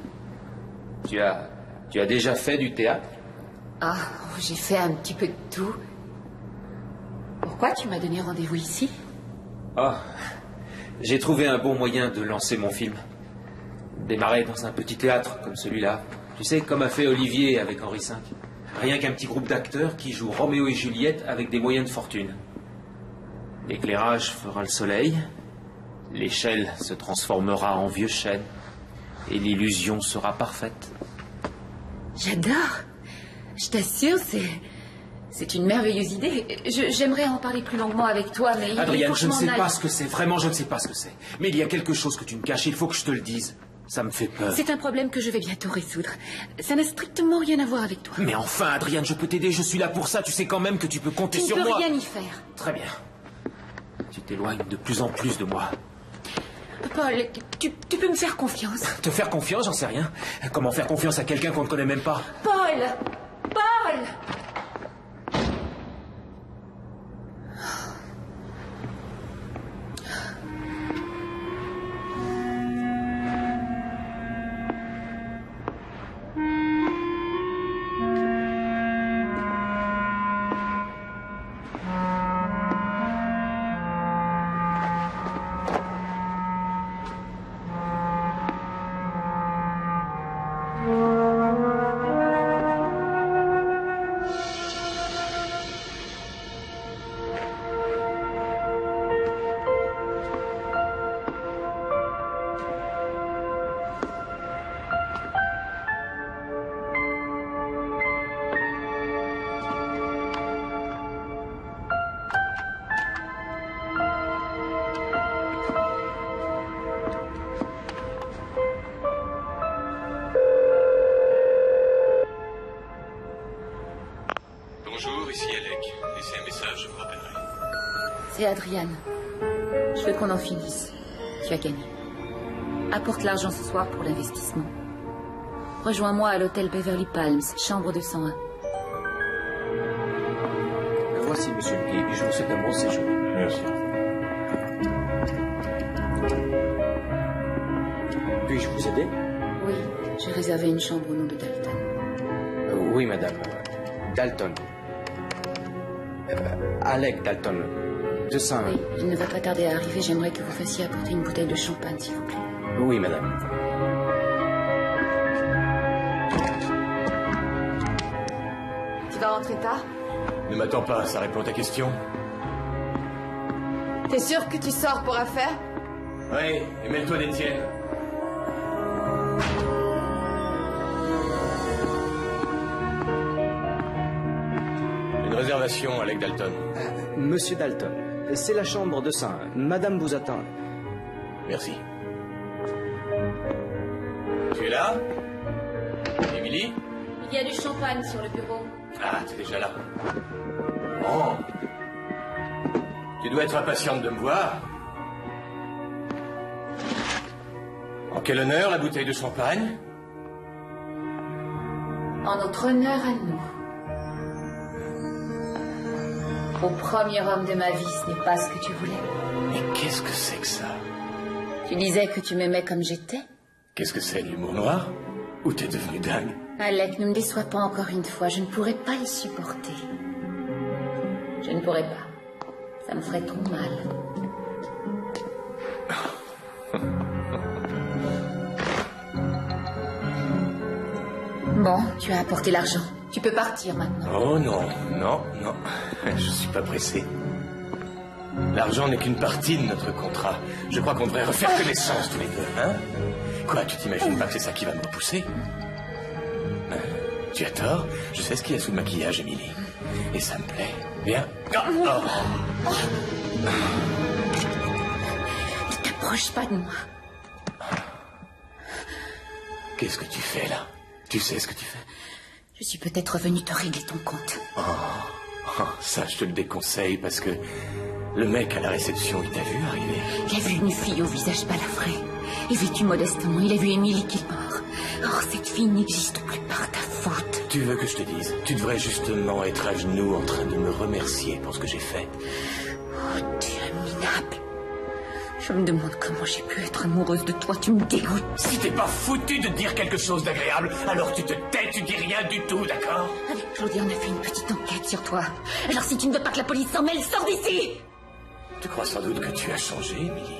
Tu as déjà fait du théâtre? Ah, j'ai fait un petit peu de tout. Pourquoi tu m'as donné rendez-vous ici? Ah, j'ai trouvé un bon moyen de lancer mon film. Démarrer dans un petit théâtre comme celui-là. Tu sais, comme a fait Olivier avec Henri V. Rien qu'un petit groupe d'acteurs qui jouent Roméo et Juliette avec des moyens de fortune. L'éclairage fera le soleil, l'échelle se transformera en vieux chêne, et l'illusion sera parfaite. J'adore. Je t'assure, c'est une merveilleuse idée. J'aimerais en parler plus longuement avec toi, mais Adrienne, je ne sais m'en pas aille. ce que c'est. Vraiment, je ne sais pas ce que c'est. Mais il y a quelque chose que tu me caches. Il faut que je te le dise. Ça me fait peur. C'est un problème que je vais bientôt résoudre. Ça n'a strictement rien à voir avec toi. Mais enfin, Adrienne, je peux t'aider. Je suis là pour ça. Tu sais quand même que tu peux compter Tu sur ne peux moi. rien y faire. Très bien. Tu t'éloignes de plus en plus de moi. Paul, tu peux me faire confiance. Te faire confiance, j'en sais rien. Comment faire confiance à quelqu'un qu'on ne connaît même pas? Paul! Paul! Bonjour, ici Alec. Laissez un message, je vous rappellerai. C'est Adrienne. Je veux qu'on en finisse. Tu as gagné. Apporte l'argent ce soir pour l'investissement. Rejoins-moi à l'hôtel Beverly Palms, chambre 201. Voici, monsieur le guide, et je vous souhaite un bon séjour. Merci. Puis-je vous aider? Oui, j'ai réservé une chambre au nom de Dalton. Oui, madame. Dalton. Alec Dalton. 201. Oui, il ne va pas tarder à arriver. J'aimerais que vous fassiez apporter une bouteille de champagne, s'il vous plaît. Oui, madame. Tu vas rentrer tard? Ne m'attends pas, ça répond à ta question. T'es sûr que tu sors pour affaire? Oui, et mêle-toi des tiennes. Une réservation, Alec Dalton. Monsieur Dalton, c'est la chambre 201. Madame vous attend. Merci. Tu es là? Émilie? Il y a du champagne sur le bureau. Ah, t'es déjà là. Bon. Tu dois être impatiente de me voir. En quel honneur, la bouteille de champagne? En notre honneur à nous. Au premier homme de ma vie, ce n'est pas ce que tu voulais. Mais qu'est-ce que c'est que ça? Tu disais que tu m'aimais comme j'étais. Qu'est-ce que c'est, l'humour noir? Ou t'es devenu dingue? Alec, ne me déçois pas encore une fois. Je ne pourrais pas le supporter. Je ne pourrais pas. Ça me ferait trop mal. Bon, tu as apporté l'argent. Tu peux partir maintenant. Oh non, non, non. Je suis pas pressé. L'argent n'est qu'une partie de notre contrat. Je crois qu'on devrait refaire connaissance tous les deux, hein? Quoi, tu t'imagines pas que c'est ça qui va me repousser? Tu as tort. Je sais ce qu'il y a sous le maquillage, Émilie. Et ça me plaît. Viens. Oh. Ne t'approche pas de moi. Qu'est-ce que tu fais, là? Tu sais ce que tu fais? Je suis peut-être venue te régler ton compte. Ça, je te le déconseille parce que le mec à la réception, il t'a vu arriver. Il a vu une fille au visage balafré et vêtue modestement. Il a vu Émilie qui est mort. Or, cette fille n'existe plus par ta faute. Tu veux que je te dise? Tu devrais justement être à genoux en train de me remercier pour ce que j'ai fait. Oh, tu es minable. Je me demande comment j'ai pu être amoureuse de toi. Tu me dégoûtes. Si t'es pas foutu de dire quelque chose d'agréable, alors tu te tais, tu dis rien du tout, d'accord? Avec Claudia, on a fait une petite enquête sur toi. Alors si tu ne veux pas que la police s'en mêle, sors d'ici! Tu crois sans doute que tu as changé, Émilie.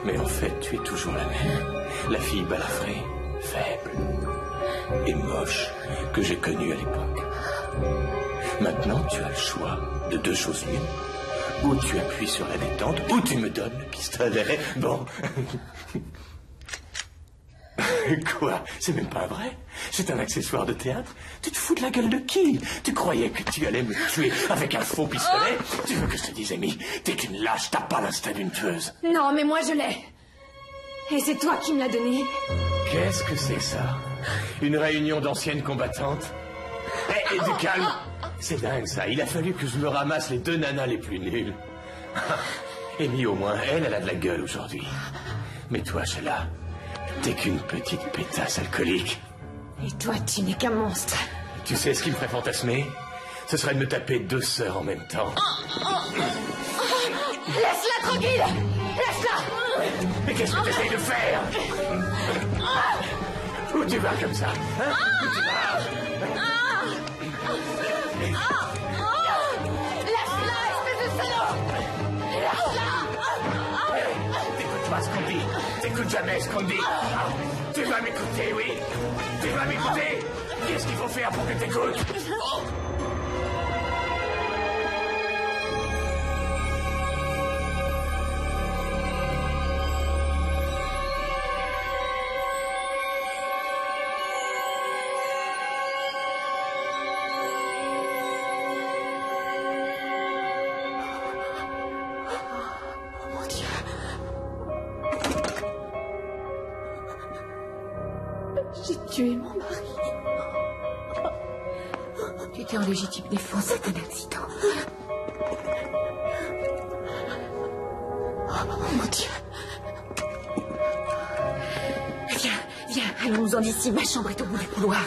Mais en fait, tu es toujours la même. La fille balafrée, faible et moche que j'ai connue à l'époque. Maintenant, tu as le choix de deux choses l'une. Ou tu appuies sur la détente, ou tu me donnes le pistolet. Bon. Quoi? C'est même pas vrai? C'est un accessoire de théâtre? Tu te fous de la gueule de qui? Tu croyais que tu allais me tuer avec un faux pistolet? Tu veux que je te dise, Amy, t'es qu'une lâche, t'as pas l'instinct d'une tueuse. Non, mais moi je l'ai. Et c'est toi qui me l'as donné. Qu'est-ce que c'est que ça? Une réunion d'anciennes combattantes? Eh, du calme. C'est dingue ça, il a fallu que je me ramasse les 2 nanas les plus nulles. Amy, au moins, elle a de la gueule aujourd'hui. Mais toi, Sheila, t'es qu'une petite pétasse alcoolique. Et toi, tu n'es qu'un monstre. Tu sais ce qui me ferait fantasmer? Ce serait de me taper 2 sœurs en même temps. Laisse-la tranquille! Laisse-la! Mais qu'est-ce que tu essayes de faire? Où tu vas comme ça, hein? Où tu vas? Laisse-la, espèce de salaud! Laisse-la! T'écoutes pas ce qu'on dit. T'écoutes jamais ce qu'on dit. Tu vas m'écouter, oui? Tu vas m'écouter? Qu'est-ce qu'il faut faire pour que t'écoutes? J'ai tué mon mari. Tu étais en légitime défense, c'est un accident. Oh mon Dieu. Viens, allons-nous-en d'ici. Ma chambre est au bout du couloir.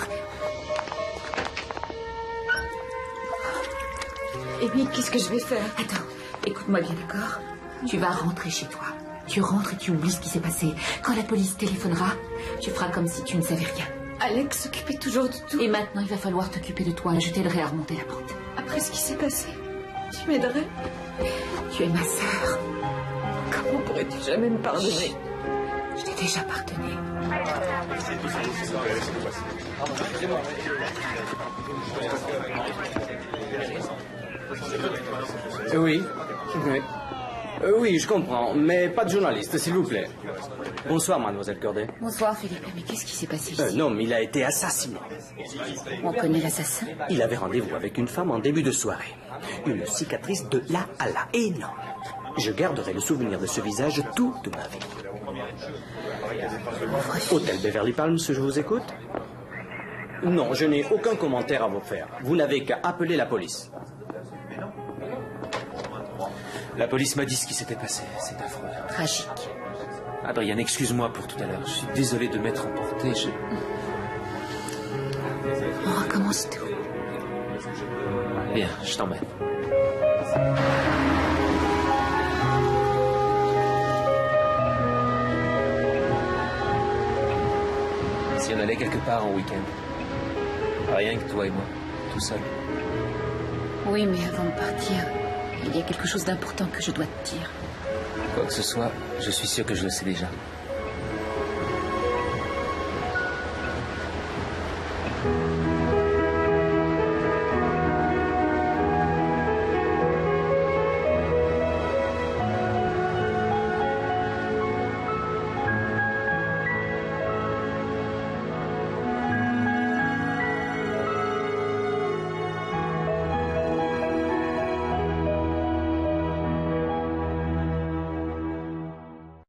Amy, qu'est-ce que je vais faire? Attends, écoute-moi bien, d'accord? Tu vas rentrer chez toi. Tu rentres et tu oublies ce qui s'est passé. Quand la police téléphonera, tu feras comme si tu ne savais rien. Alex s'occupait toujours de tout. Et maintenant, il va falloir t'occuper de toi. Je t'aiderai à remonter la porte. Après ce qui s'est passé, tu m'aiderais? Tu es ma sœur. Comment pourrais-tu jamais me pardonner? Je t'ai déjà pardonné. Oui. Oui, je comprends, mais pas de journaliste, s'il vous plaît. Bonsoir, mademoiselle Corday. Bonsoir, Philippe. Mais qu'est-ce qui s'est passé ici? Un homme, il a été assassiné. On connaît l'assassin? Il avait rendez-vous avec une femme en début de soirée. Une cicatrice de là à là, énorme. Je garderai le souvenir de ce visage toute ma vie. Hôtel Beverly Palms, je vous écoute? Non, je n'ai aucun commentaire à vous faire. Vous n'avez qu'à appeler la police. La police m'a dit ce qui s'était passé. C'est affreux. Tragique. Adrienne, excuse-moi pour tout à l'heure. Je suis désolé de m'être emporté. On recommence tout. Bien, je t'emmène. Si on allait quelque part en week-end. Rien que toi et moi, tout seul. Oui, mais avant de partir, il y a quelque chose d'important que je dois te dire. Quoi que ce soit, je suis sûr que je le sais déjà.